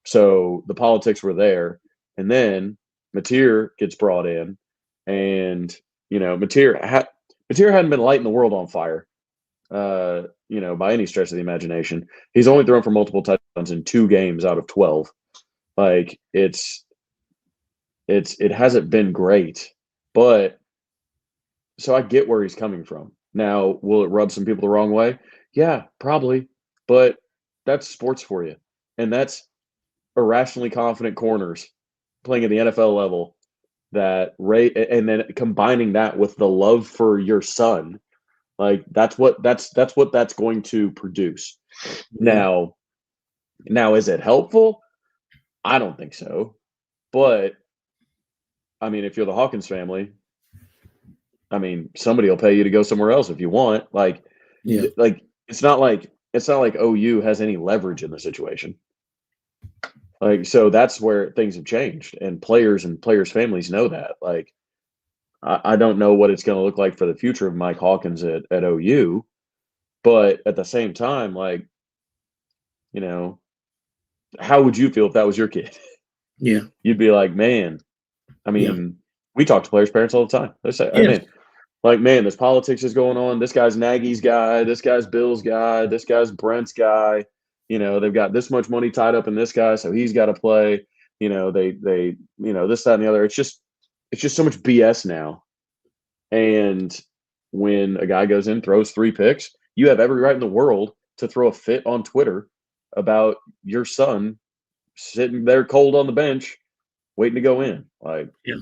So the politics were there. And then Mateer gets brought in, and, Mateer hadn't been lighting the world on fire, by any stretch of the imagination. He's only thrown for multiple touchdowns in 2 games out of 12. Like, it hasn't been great, but so I get where he's coming from. Now, will it rub some people the wrong way? Yeah, probably, but that's sports for you, and that's irrationally confident corners playing at the NFL level that and then combining that with the love for your son, like, that's what that's going to produce. Yeah. Now, is it helpful? I don't think so. But I mean, if you're the Hawkins family, I mean, somebody will pay you to go somewhere else if you want. Like, Yeah. like it's not like OU has any leverage in the situation. Like, so that's where things have changed, and players families know that. Like, I don't know what it's going to look like for the future of Mike Hawkins at OU, but at the same time, like, how would you feel if that was your kid? Yeah. You'd be like, man. I Yeah. mean, we talk to players' parents all the time. They say, "Hey, Yes. man, like, man, this politics is going on. This guy's Nagy's guy. This guy's Bill's guy. This guy's Brent's guy. They've got this much money tied up in this guy, so he's got to play. They this, that, and the other. It's just so much BS now. And when a guy goes in, throws 3 picks, you have every right in the world to throw a fit on Twitter about your son sitting there cold on the bench, waiting to go in. Like, Yeah.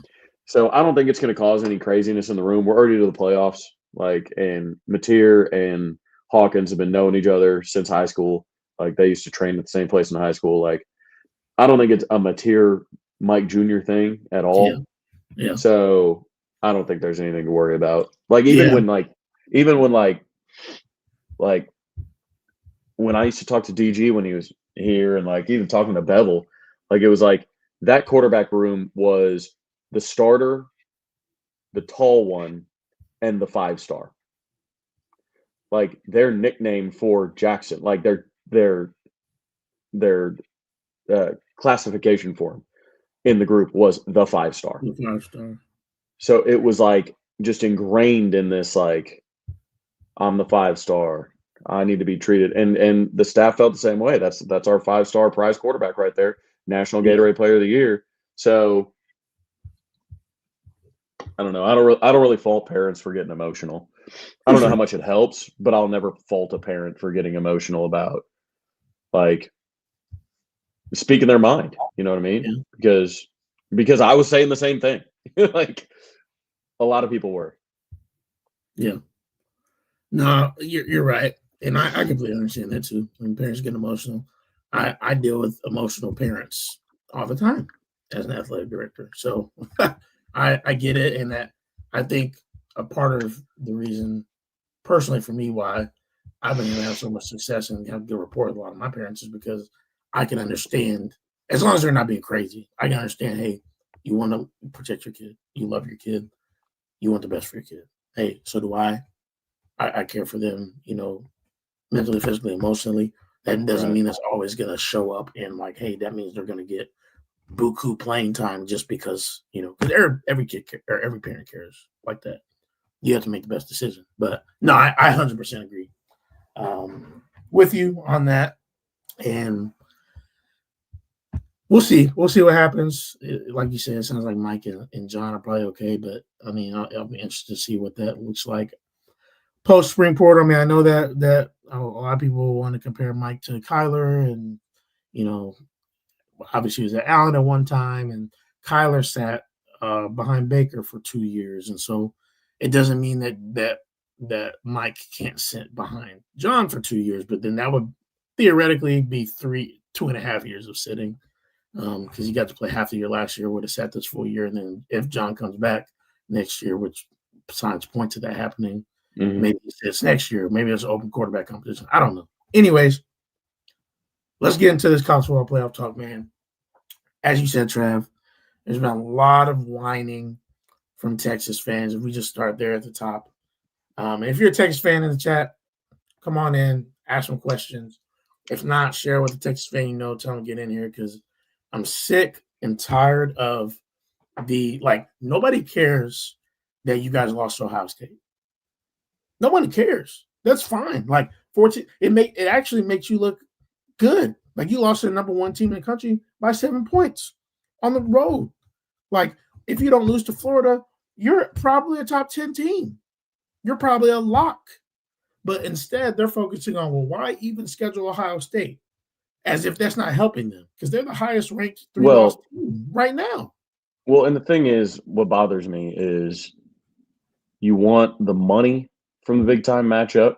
so I don't think it's going to cause any craziness in the room. We're already to the playoffs. Like, and Mateer and Hawkins have been knowing each other since high school. Like, they used to train at the same place in high school. Like, I don't think it's a Mateer Mike Jr. thing at all. Yeah. So I don't think there's anything to worry about. Like, Yeah. when I used to talk to DG when he was here, and like even talking to Bevel, like, it was like that quarterback room was the starter, the tall one, and the 5-star. Like, their nickname for Jackson, like their classification for him in the group was the 5-star. The 5-star. So it was like just ingrained in this, like, I'm the 5-star. I need to be treated, and the staff felt the same way. That's our 5-star prize quarterback right there, National Gatorade Player of the Year. So I don't know. I don't really fault parents for getting emotional. I don't know how much it helps, but I'll never fault a parent for getting emotional about, like, speaking their mind. You know what I mean? Yeah. Because because I was saying the same thing. Like a lot of people were. Yeah. No, you're right. And I completely understand that too. When parents get emotional, I deal with emotional parents all the time as an athletic director. So I get it. And that I think a part of the reason, personally for me, why I've been able to have so much success and have good rapport with a lot of my parents is because I can understand, as long as they're not being crazy, I can understand, hey, you want to protect your kid. You love your kid. You want the best for your kid. Hey, so do I. I care for them, mentally, physically, emotionally. That doesn't Right. mean it's always going to show up in like, hey, that means they're going to get buku playing time just because, because every kid or every parent cares like that. You have to make the best decision. But no, I 100% agree with you on that. And we'll see. We'll see what happens. Like you said, it sounds like Mike and John are probably okay. But I mean, I'll be interested to see what that looks like post Springport. I mean, I know that a lot of people want to compare Mike to Kyler, and you know, obviously he was at Allen at one time, and Kyler sat behind Baker for 2 years, and so it doesn't mean that Mike can't sit behind John for 2 years, but then that would theoretically be 2.5 years of sitting because he got to play half the year last year, would have sat this full year, and then if John comes back next year, which signs point to that happening. Mm-hmm. Maybe it's next year. Maybe it's an open quarterback competition. I don't know. Anyways, let's get into this college football playoff talk, man. As you said, Trav, there's been a lot of whining from Texas fans. If we just start there at the top. And if you're a Texas fan in the chat, come on in, ask some questions. If not, share with the Texas fan you know, tell them to get in here because I'm sick and tired of nobody cares that you guys lost to Ohio State. No one cares. That's fine. Like 14, it actually makes you look good. Like you lost to the number one team in the country by 7 points on the road. Like if you don't lose to Florida, you're probably a top 10 team. You're probably a lock. But instead, they're focusing on, well, why even schedule Ohio State? As if that's not helping them because they're the highest ranked three-loss team right now. Well, and the thing is, what bothers me is you want the money from the big time matchup.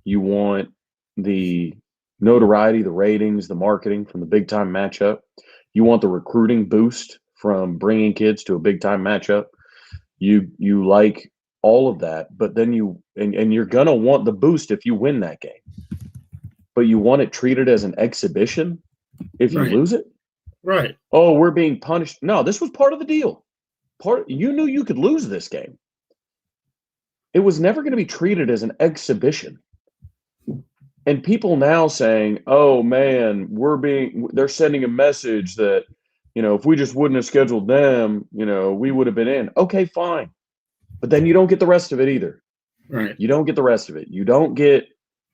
You want the notoriety, the ratings, the marketing from the big time matchup. You want the recruiting boost from bringing kids to a big time matchup. You like all of that, but then you're gonna want the boost if you win that game. But you want it treated as an exhibition if you lose it. Right. Oh, we're being punished. No, this was part of the deal. You knew you could lose this game. It was never going to be treated as an exhibition. And people now saying, "Oh man, they're sending a message that, if we just wouldn't have scheduled them, we would have been in." Okay, fine. But then you don't get the rest of it either. Right. You don't get the rest of it. You don't get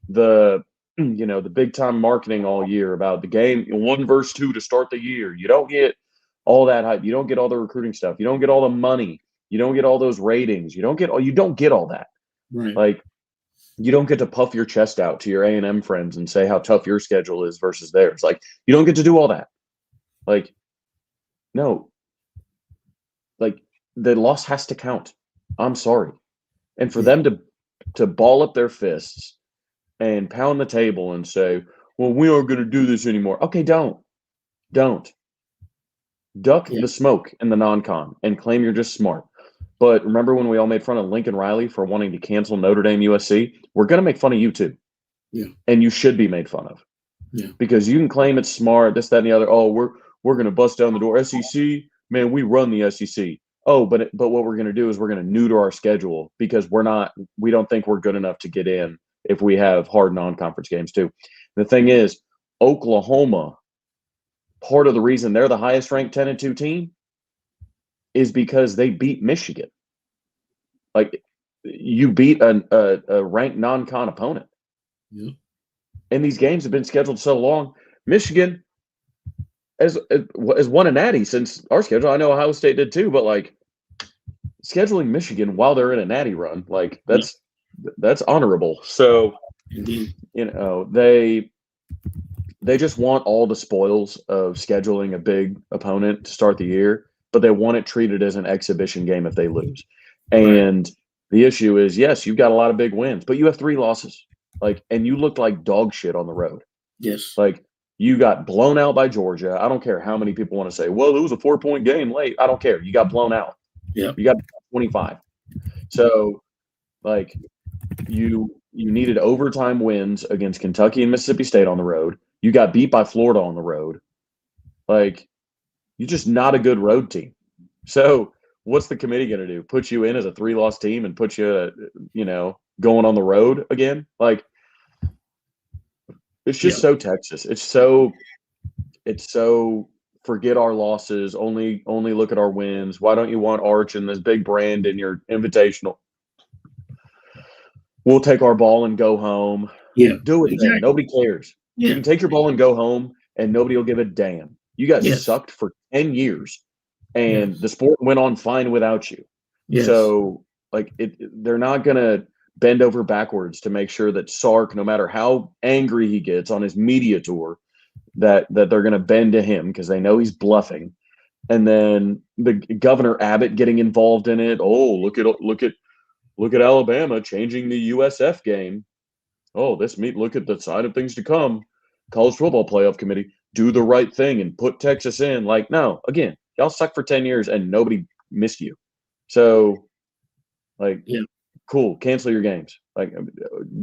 the the big time marketing all year about the game 1 versus 2 to start the year. You don't get all that hype. You don't get all the recruiting stuff. You don't get all the money. You don't get all those ratings. You don't get all that. Right. Like you don't get to puff your chest out to your A&M friends and say how tough your schedule is versus theirs. Like you don't get to do all that. Like no. Like the loss has to count. I'm sorry. And for them to ball up their fists and pound the table and say, "Well, we aren't going to do this anymore." Okay, don't. Duck the smoke in the non-con and claim you're just smart. But remember when we all made fun of Lincoln Riley for wanting to cancel Notre Dame USC? We're going to make fun of you too. Yeah. And you should be made fun of. Yeah. Because you can claim it's smart, this, that, and the other. Oh, we're going to bust down the door. SEC, man, we run the SEC. Oh, but what we're going to do is we're going to neuter our schedule because we don't think we're good enough to get in if we have hard non-conference games too. The thing is, Oklahoma, part of the reason they're the highest ranked 10-2 team is because they beat Michigan. Like you beat a ranked non-con opponent. Yeah. And these games have been scheduled so long. Michigan has won a natty since our schedule. I know Ohio State did too, but like scheduling Michigan while they're in a natty run, like that's honorable. So indeed, they just want all the spoils of scheduling a big opponent to start the year, but they want it treated as an exhibition game if they lose. Right. And the issue is, yes, you've got a lot of big wins, but you have 3 losses. And you looked like dog shit on the road. Yes. You got blown out by Georgia. I don't care how many people want to say, well, it was a 4-point game late. I don't care. You got blown out. Yeah. You got 25. So, you needed overtime wins against Kentucky and Mississippi State on the road. You got beat by Florida on the road. You're just not a good road team. So, what's the committee going to do? Put you in as a 3-loss team and put you, going on the road again? It's just so Texas. It's so forget our losses. Only look at our wins. Why don't you want Arch and this big brand in your invitational? We'll take our ball and go home. Yeah. Do it then. Nobody cares. Yeah. You can take your ball and go home, and nobody will give a damn. You guys sucked for 10 years, and the sport went on fine without you. Yes. So, they're not going to bend over backwards to make sure that Sark, no matter how angry he gets on his media tour, that they're going to bend to him because they know he's bluffing. And then the Governor Abbott getting involved in it. Oh, look at Alabama changing the USF game. Oh, look at the side of things to come. College Football Playoff Committee, do the right thing and put Texas in. No, again, y'all suck for 10 years and nobody missed you. So, cool, cancel your games.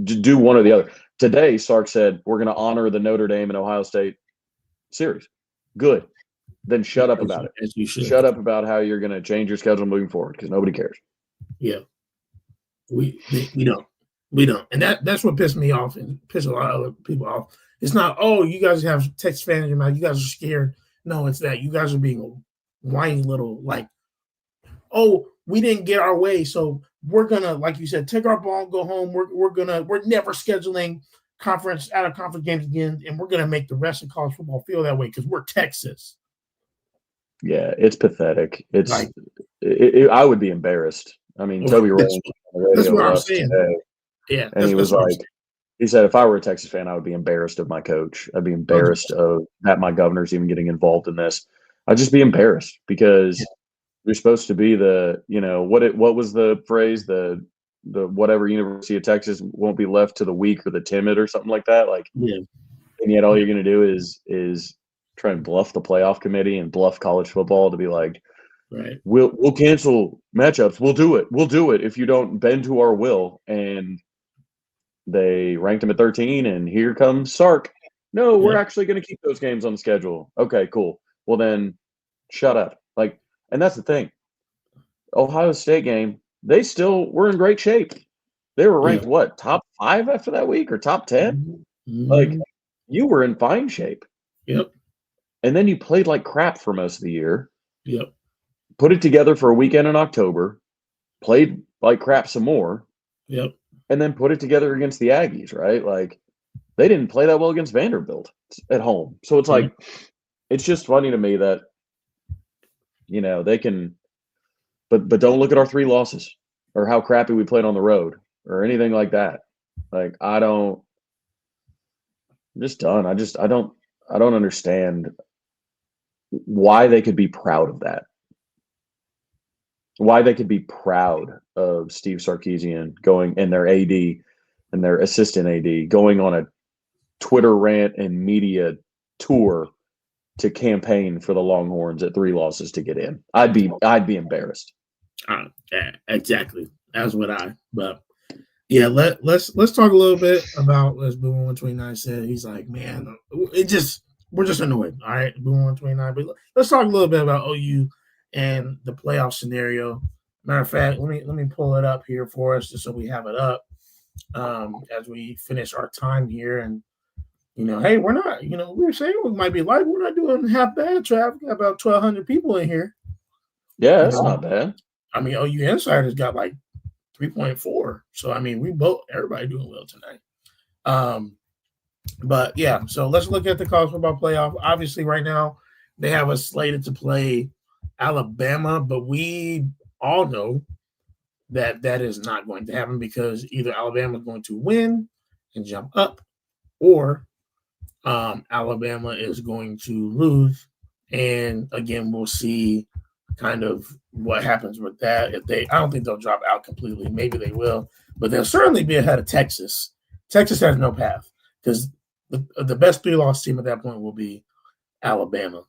Do one or the other. Today, Sark said, we're going to honor the Notre Dame and Ohio State series. Good. Then shut up about it. As you should. Shut up about how you're going to change your schedule moving forward because nobody cares. Yeah. We don't. And that's what pissed me off and pissed a lot of other people off. It's not, oh, you guys have Texas fans in your mouth. You guys are scared. No, it's that you guys are being a whiny little, oh, we didn't get our way. So we're going to, like you said, take our ball and go home. We're never scheduling out of conference games again. And we're going to make the rest of college football feel that way because we're Texas. Yeah, it's pathetic. I would be embarrassed. I mean, Toby Rowland on the radio that's what I'm saying. Today, yeah. And he was he said, if I were a Texas fan, I would be embarrassed of my coach. I'd be embarrassed of that my governor's even getting involved in this. I'd just be embarrassed because you're supposed to be what was the phrase? The whatever University of Texas won't be left to the weak or the timid or something like that. And yet all you're going to do is try and bluff the playoff committee and bluff college football to be like, right, we'll cancel matchups. We'll do it if you don't bend to our will. And they ranked him at 13, and here comes Sark. No, we're actually going to keep those games on the schedule. Okay, cool. Well, then shut up. And that's the thing. Ohio State game, they still were in great shape. They were ranked, top 5 after that week or top 10? Mm-hmm. You were in fine shape. Yep. And then you played like crap for most of the year. Yep. Put it together for a weekend in October, played like crap some more. Yep. And then put it together against the Aggies, right? They didn't play that well against Vanderbilt at home. So it's it's just funny to me that, they can, but don't look at our 3 losses or how crappy we played on the road or anything like that. I'm just done. I don't understand why they could be proud of that. Why they could be proud of Steve Sarkisian going and their AD and their assistant AD going on a Twitter rant and media tour to campaign for the Longhorns at 3 losses to get in. I'd be embarrassed. Exactly. That's what but yeah, let's talk a little bit about as Boom 129 said. He's like, man, we're just annoyed. All right, Boom 129. But let's talk a little bit about OU and the playoff scenario. Matter of fact, let me pull it up here for us just so we have it up as we finish our time here. And hey, we're not, we were saying we might be live. We're not doing half bad, Trav. We got about 1,200 people in here. Yeah, that's not bad. I mean, OU Insiders got 3.4. So I mean, everybody doing well tonight. But yeah, so let's look at the college football playoff. Obviously, right now they have us slated to play Alabama, but we all know that is not going to happen because either Alabama is going to win and jump up, or Alabama is going to lose, and again, we'll see kind of what happens with that. I don't think they'll drop out completely. Maybe they will, but they'll certainly be ahead of Texas. Texas has no path because the best 3-loss team at that point will be Alabama.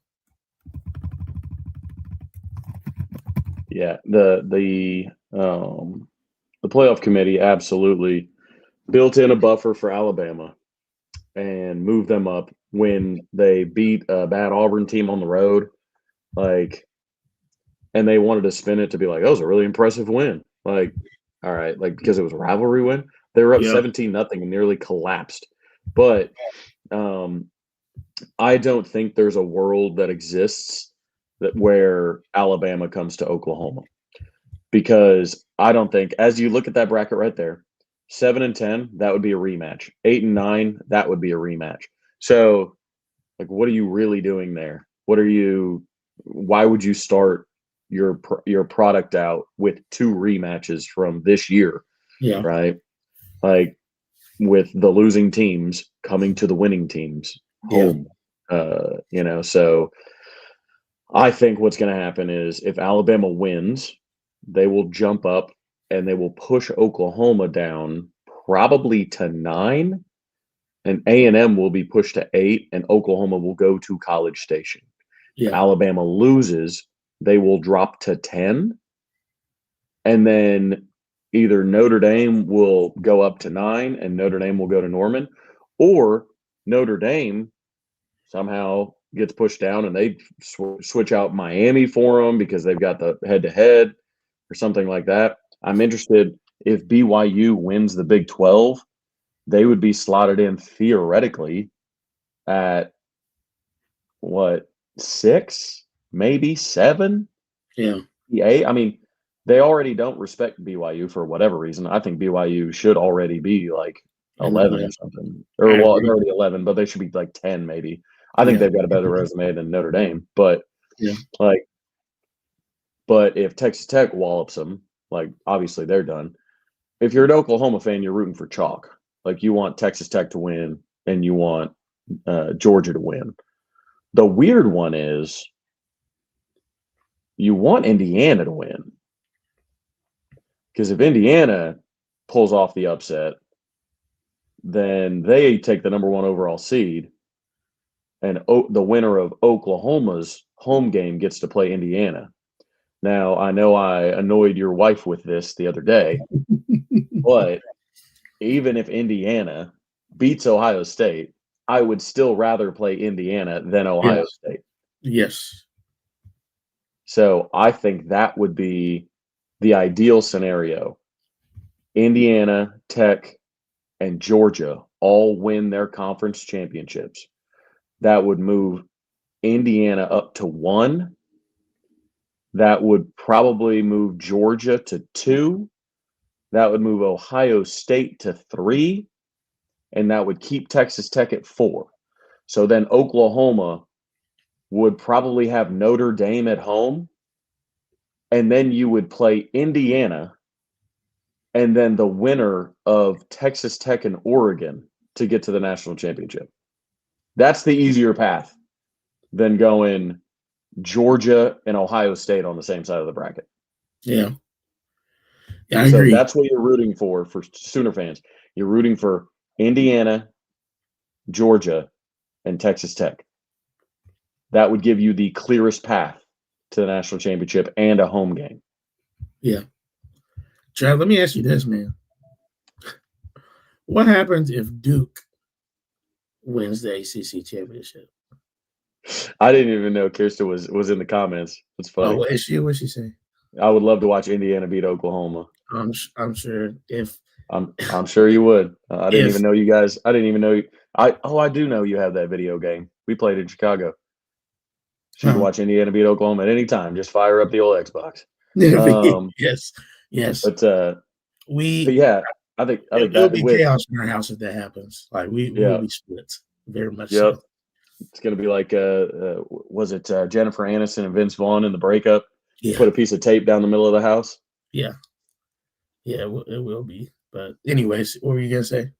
Yeah, the playoff committee absolutely built in a buffer for Alabama and moved them up when they beat a bad Auburn team on the road. Like, and they wanted to spin it to be like, "Oh, it was a really impressive win." Like, all right, like because it was a rivalry win. They were up 17-0 and nearly collapsed. But I don't think there's a world that exists where Alabama comes to Oklahoma, because I don't think, as you look at that bracket right there, 7 and 10, that would be a rematch. 8 and 9, that would be a rematch. So, like, what are you really doing there? Why would you start your product out with 2 rematches from this year? Yeah. Right? Like, with the losing teams coming to the winning teams home. So I think what's going to happen is if Alabama wins, they will jump up and they will push Oklahoma down probably to 9, and A&M will be pushed to 8, and Oklahoma will go to College Station. If Alabama loses, they will drop to 10, and then either Notre Dame will go up to 9 and Notre Dame will go to Norman, or Notre Dame somehow gets pushed down and they switch out Miami for them because they've got the head-to-head or something like that. I'm interested if BYU wins the Big 12, they would be slotted in theoretically at what, 6, maybe 7? Yeah. 8. I mean, they already don't respect BYU for whatever reason. I think BYU should already be like 11 or something. Or, well, they're already 11, but they should be like 10 maybe. I think they've got a better resume than Notre Dame. But, but if Texas Tech wallops them, like, obviously they're done. If you're an Oklahoma fan, you're rooting for chalk. Like, you want Texas Tech to win and you want Georgia to win. The weird one is you want Indiana to win. Because if Indiana pulls off the upset, then they take the number 1 overall seed, and the winner of Oklahoma's home game gets to play Indiana. Now, I know I annoyed your wife with this the other day, but even if Indiana beats Ohio State, I would still rather play Indiana than Ohio State. Yes. So I think that would be the ideal scenario. Indiana, Tech, and Georgia all win their conference championships. That would move Indiana up to 1. That would probably move Georgia to 2. That would move Ohio State to 3. And that would keep Texas Tech at 4. So then Oklahoma would probably have Notre Dame at home. And then you would play Indiana and then the winner of Texas Tech and Oregon to get to the national championship. That's the easier path than going Georgia and Ohio State on the same side of the bracket. Yeah, I agree. So that's what you're rooting for Sooner fans. You're rooting for Indiana, Georgia, and Texas Tech. That would give you the clearest path to the national championship and a home game. Yeah. Chad, let me ask you this, man. What happens if Duke wins the ACC championship? I didn't even know Kirsten was in the comments. It's funny. Oh, what is she? What's she saying? I would love to watch Indiana beat Oklahoma. I'm sure if I'm sure you would. I didn't even know you guys. I didn't even know. I do know you have that video game. We played in Chicago. So you can watch Indiana beat Oklahoma at any time. Just fire up the old Xbox. Yes. But yeah, I think it'll be chaos in our house if that happens. Like we'll be split very much. Yep. So. It's going to be like, was it Jennifer Aniston and Vince Vaughn in the breakup? Yeah. Put a piece of tape down the middle of the house. Yeah, it will be. But anyways, what were you gonna say?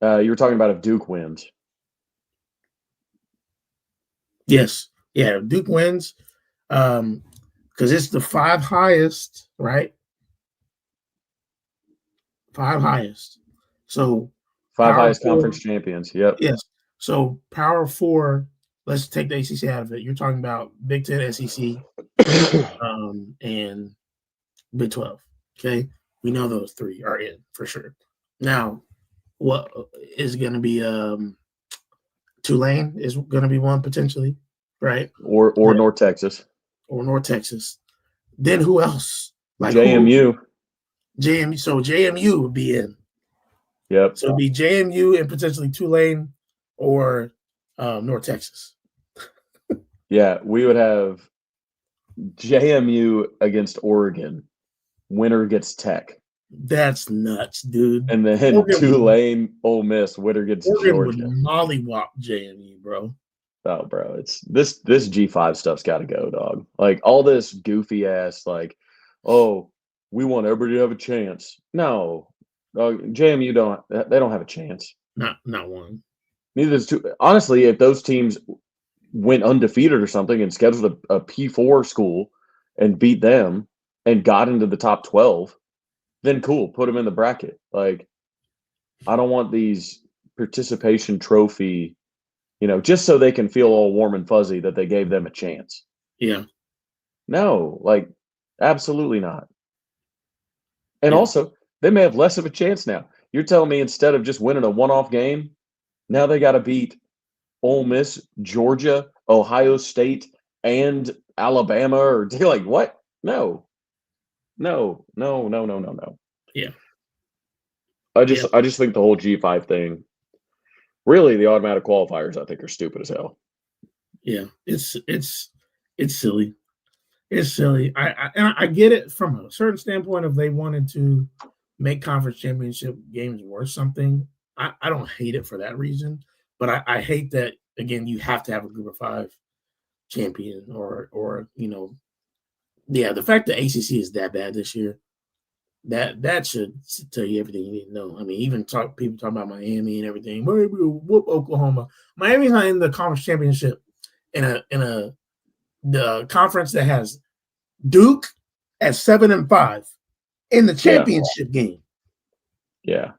You were talking about if Duke wins. Yes. Yeah. Duke wins. Because it's the 5 highest, right? 5 highest. So 5 Power highest 4. conference champions. Yep. Yes. So Power 4. Let's take the ACC out of it. You're talking about Big 10, SEC, and Big 12. Okay. We know those 3 are in for sure. Now, what is going to be Tulane is going to be one potentially, right? or North Texas. Or North Texas. Then who else? Like JMU. JMU. So JMU would be in. Yep. So it'd be JMU and potentially Tulane or North Texas. Yeah, we would have JMU against Oregon. Winner gets Tech. That's nuts, dude. And then Tulane, Ole Miss, winner gets Oregon would Georgia. mollywop JMU, bro. Oh, bro, it's this G5 stuff's got to go, dog. Like all this goofy ass, like, oh, we want everybody to have a chance. No, JMU they don't have a chance. Not one. Neither does two. Honestly, if those teams went undefeated or something and scheduled a P4 school and beat them and got into the top 12, then cool, put them in the bracket. Like, I don't want these participation trophy, just so they can feel all warm and fuzzy that they gave them a chance. Yeah. No, like, absolutely not. And also, they may have less of a chance now. You're telling me instead of just winning a one-off game, now they got to beat Ole Miss, Georgia, Ohio State, and Alabama, or like what? No. Yeah. I just think the whole G5 thing, really, the automatic qualifiers, I think, are stupid as hell. Yeah, it's silly. It's silly. I get it from a certain standpoint if they wanted to make conference championship games worth something. I don't hate it for that reason, but I hate that again. You have to have a group of 5 champion, or the fact that ACC is that bad this year, that should tell you everything you need to know. I mean, even people talking about Miami and everything. We're able to whoop Oklahoma. Miami's not in the conference championship in the conference that has Duke at 7-5 in the championship game. Yeah.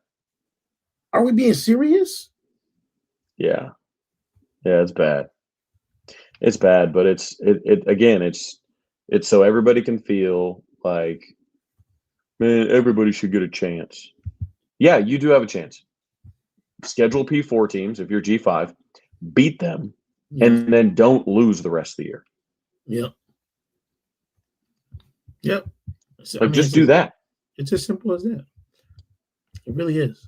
Are we being serious? Yeah. Yeah, it's bad. It's bad, but it's so everybody can feel like, man, everybody should get a chance. Yeah, you do have a chance. Schedule P4 teams if you're G5, beat them, and then don't lose the rest of the year. Yep. So, just do that. It's as simple as that. It really is.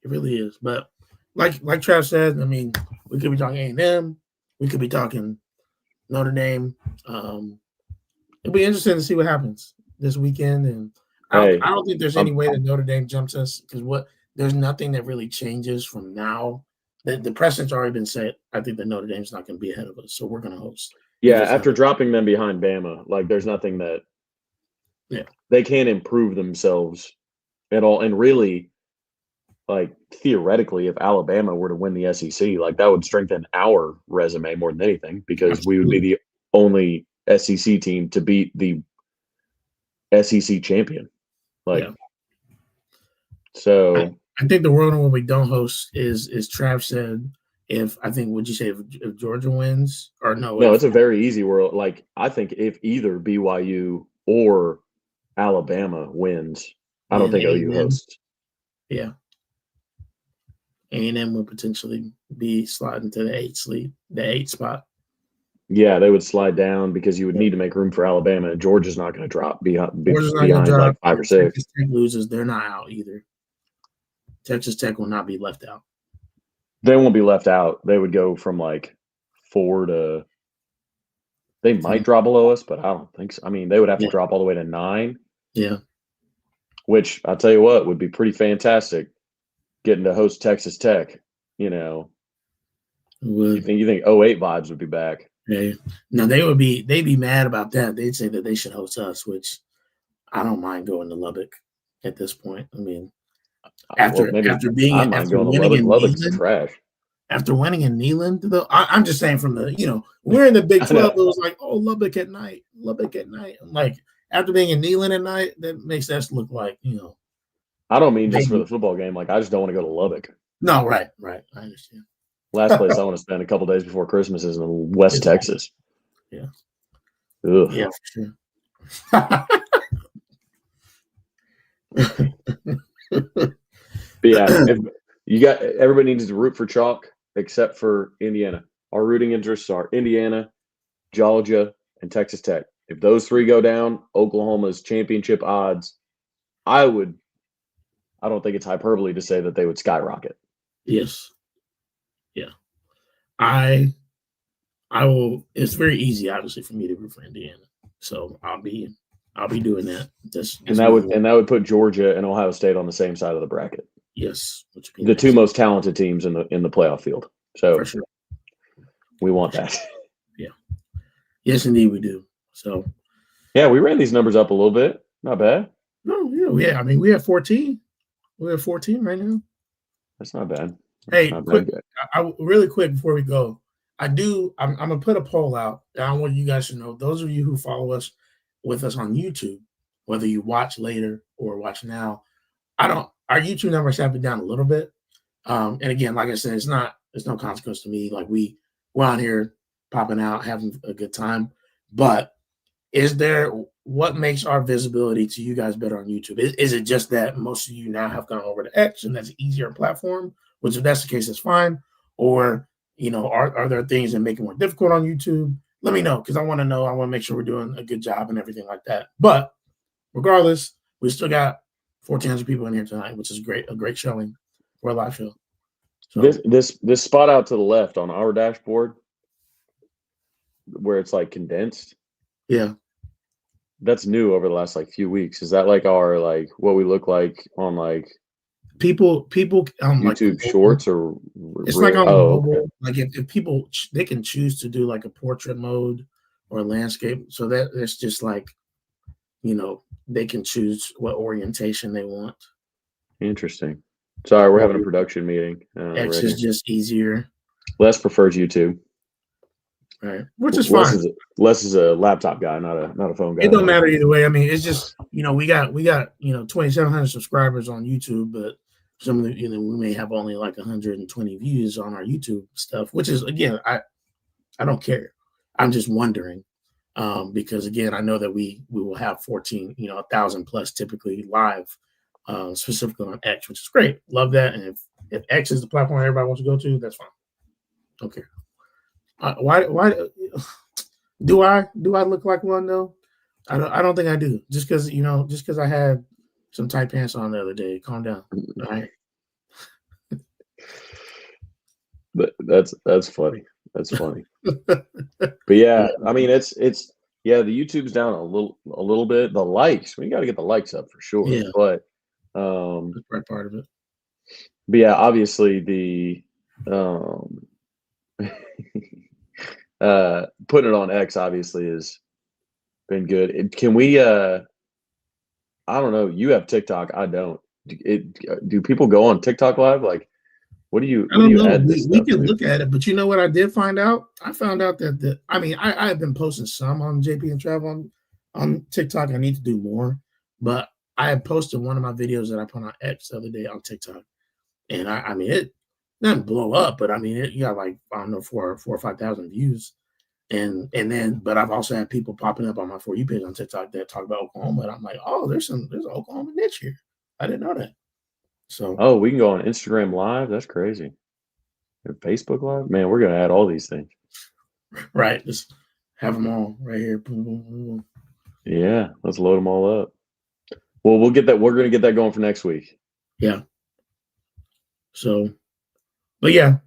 It really is. But like Trav said, I mean, we could be talking A&M. We could be talking Notre Dame. It'll be interesting to see what happens this weekend. And I don't think there's any way that Notre Dame jumps us because there's nothing that really changes from now. The precedent's already been set. I think that Notre Dame's not going to be ahead of us, so we're going to host. Yeah, after dropping them behind Bama, like there's nothing that they can't improve themselves at all. And really, like theoretically, if Alabama were to win the SEC, like that would strengthen our resume more than anything because we would be the only SEC team to beat the SEC champion. So I think the world in when we don't host is Trav said. Would you say if Georgia wins or no? No, it's a very easy world. Like I think if either BYU or Alabama wins, I don't think OU hosts. Yeah. A&M would potentially be sliding to the 8 spot. Yeah, they would slide down because you would need to make room for Alabama. And Georgia's not going to drop behind like 5 or 6. Texas Tech loses, they're not out either. Texas Tech will not be left out. They won't be left out. They would go from like 4 to – they might drop below us, but I don't think so. I mean, they would have to drop all the way to 9. Yeah. Which, I'll tell you what, would be pretty fantastic getting to host Texas Tech, You think 08 vibes would be back. Yeah. Now, they'd be mad about that. They'd say that they should host us, which I don't mind going to Lubbock at this point. I mean, after winning in Lubbock's trash. after winning in Neyland, though, I'm just saying from the, we're in the Big 12, it was like, oh, Lubbock at night. Like, after being in Neyland at night, that makes us look like, I don't mean just for maybe. the football game. Like, I just don't want to go to Lubbock. No, right. I understand. Last place I want to spend a couple days before Christmas is in West Texas. Yeah. Ugh. Yeah, for sure. But yeah, everybody needs to root for chalk except for Indiana. Our rooting interests are Indiana, Georgia, and Texas Tech. If those three go down, Oklahoma's championship odds, I don't think it's hyperbole to say that they would skyrocket. Yes. Yeah. I will. It's very easy, obviously, for me to root for Indiana. So I'll be doing that. And that would put Georgia and Ohio State on the same side of the bracket. Yes, the two most talented teams in the playoff field. So for sure. We want that. Yeah. Yes, indeed, we do. So yeah, we ran these numbers up a little bit. Not bad. No, yeah. I mean, we have 14. We have 14 right now. That's not bad. Hey, really quick before we go, I'm gonna put a poll out. I want you guys to know, those of you who follow us with us on YouTube, whether you watch later or watch now, our YouTube numbers have been down a little bit. And again, like I said, it's no consequence to me. Like we're out here popping out, having a good time. But what makes our visibility to you guys better on YouTube? Is it just that most of you now have gone over to X and that's an easier platform? Which if that's the case, that's fine. Or, are there things that make it more difficult on YouTube? Let me know, because I want to know. I want to make sure we're doing a good job and everything like that. But regardless, we still got 1,400 people in here tonight, which is a great showing for a live show. So, this spot out to the left on our dashboard, where it's like condensed. Yeah. That's new over the last few weeks. Is that our what we look like on people on YouTube Shorts, or it's on mobile? Okay. If people, they can choose to do a portrait mode or a landscape, so that it's just they can choose what orientation they want. Interesting. Sorry, we're having a production meeting. X is just easier. Les prefers YouTube. Right, which is fine. Les is a laptop guy, not a phone guy. It don't matter either way. I mean, it's just we got 2,700 subscribers on YouTube, but some of the we may have only 120 views on our YouTube stuff, which is, again, I don't care. I'm just wondering because again, I know that we will have 1,000 plus typically live, specifically on X, which is great. Love that. And if X is the platform everybody wants to go to, that's fine. Don't care. Why do I look like one though? I don't think I do. Just because I had some tight pants on the other day. Calm down. All right. But that's funny. That's funny. But yeah, I mean it's the YouTube's down a little bit. The likes, we got to get the likes up for sure. Yeah. But that's right part of it. But yeah, obviously the putting it on X obviously has been good. Can we I don't know, you have TikTok, I don't. Do people go on TikTok live? What do you add this we can look at it, but you know what I did find out? I found out that I have been posting some on JP and Trav on TikTok. I need to do more, but I had posted one of my videos that I put on X the other day on TikTok, and I mean it didn't blow up, but I mean it got 4,000 or 5,000 views, and then but I've also had people popping up on my For You page on TikTok that talk about Oklahoma, and I'm like, oh, there's an Oklahoma niche here. I didn't know that. So we can go on Instagram Live. That's crazy. And Facebook Live, man. We're gonna add all these things. Right, just have them all right here. Boom, boom, boom. Yeah, let's load them all up. Well, we'll get that. We're gonna get that going for next week. Yeah. So, but yeah,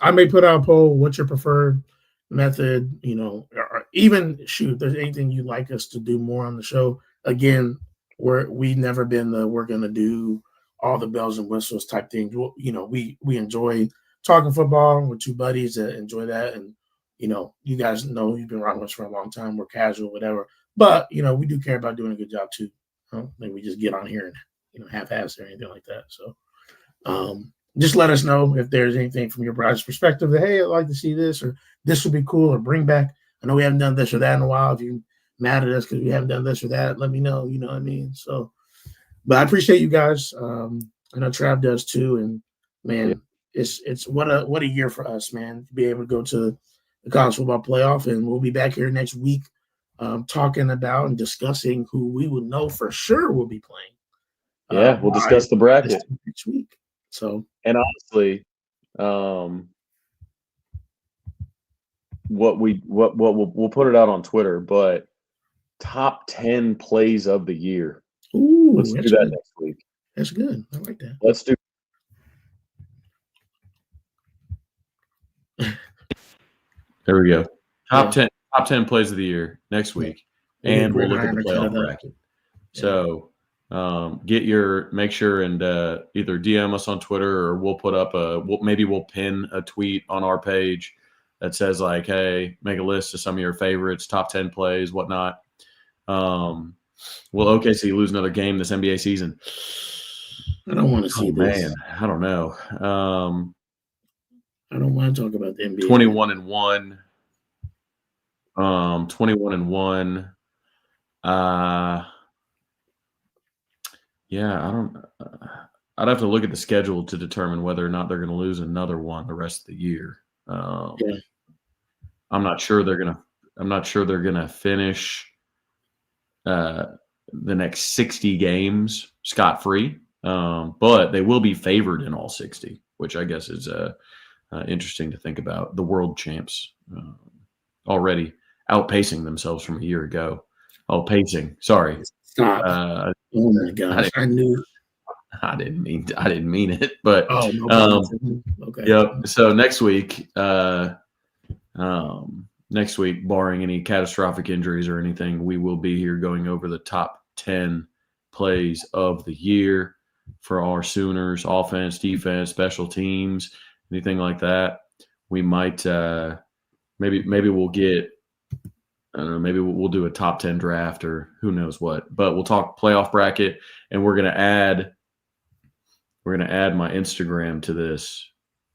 I may put out a poll. What's your preferred method? Or even shoot, if there's anything you'd like us to do more on the show. Again, we've never been we're gonna do all the bells and whistles type things. We enjoy talking football with two buddies that enjoy that. And, you guys know you've been around us for a long time. We're casual, whatever. But, we do care about doing a good job too. I don't think we just get on here and, half-ass or anything like that. So, just let us know if there's anything from your bride's perspective that, hey, I'd like to see this, or this would be cool, or bring back. I know we haven't done this or that in a while. If you're mad at us because we haven't done this or that, let me know. You know what I mean? So, but I appreciate you guys. I know Trav does too. And Yeah. man, it's what a year for us, man, to be able to go to the college football playoff. And we'll be back here next week talking about and discussing who we would know for sure will be playing. Yeah, we'll discuss the bracket next week. So, and honestly, we'll put it out on Twitter, but top 10 plays of the year. ooh, Let's do that good. next week. That's good. I like that. Let's do. There we go. Top 10 plays of the year next week, and we'll look at the playoff bracket. Yeah. So make sure and either DM us on Twitter, or we'll put up maybe we'll pin a tweet on our page that says like, hey, make a list of some of your favorites, top 10 plays, whatnot. Will OKC lose another game this NBA season? I don't want to see this. Man, I don't know. I don't want to talk about the NBA. 21-1. 21-1. Yeah, I don't. I'd have to look at the schedule to determine whether or not they're going to lose another one the rest of the year. I'm not sure they're gonna finish the next 60 games scot-free, but they will be favored in all 60, which I guess is interesting to think about. The world champs already outpacing themselves from a year ago. Oh, pacing. Sorry. Stop. Oh my gosh! I knew. I didn't mean it, but okay. Yep. So next week, barring any catastrophic injuries or anything, we will be here going over the top 10 plays of the year for our Sooners, offense, defense, special teams, anything like that. We might maybe we'll get, I don't know, maybe we'll do a top 10 draft or who knows what. But we'll talk playoff bracket, and we're gonna add my Instagram to this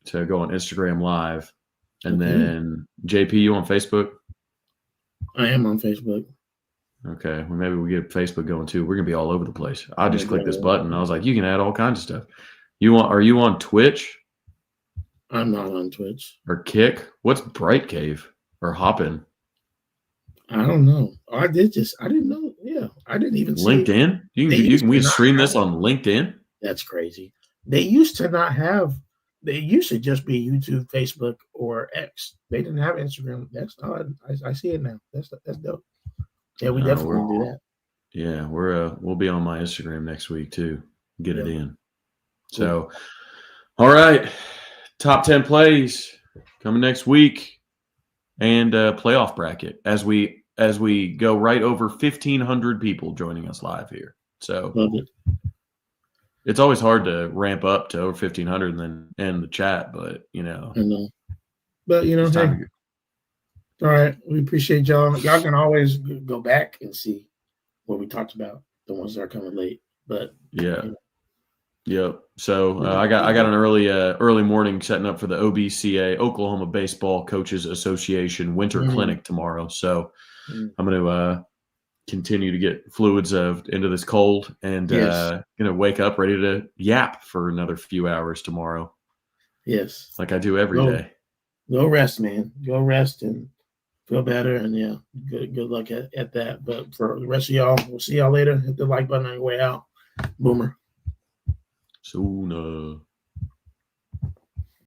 to go on Instagram Live. And then JP, you on Facebook? I am on Facebook. Okay, well maybe we get Facebook going too. We're gonna be all over the place. I just clicked this button. I was like, you can add all kinds of stuff. Are you on Twitch? I'm not on Twitch. Or Kick? What's Bright Cave or Hoppin'? I don't know. I didn't know. Yeah, I didn't even see LinkedIn. We stream this on LinkedIn. That's crazy. They used to not have. They used to just be YouTube, Facebook, or X. They didn't have Instagram. I see it now. That's dope. Yeah, we definitely do that. Yeah, we'll be on my Instagram next week too. Get it in. So, all right, top 10 plays coming next week, and playoff bracket as we go right over 1,500 people joining us live here. So. Love it. It's always hard to ramp up to over 1,500 and then end the chat, but I know. But hey, all right, we appreciate y'all. Y'all can always go back and see what we talked about, the ones that are coming late. But yep. So I got an early morning setting up for the OBCA, Oklahoma Baseball Coaches Association Winter Clinic tomorrow. So I'm going to continue to get fluids into this cold, and gonna wake up ready to yap for another few hours tomorrow. Yes, like I do every day. Go rest, man. Go rest and feel better, and good luck at that. But for the rest of y'all, we'll see y'all later. Hit the like button on your way out. Boomer. Sooner.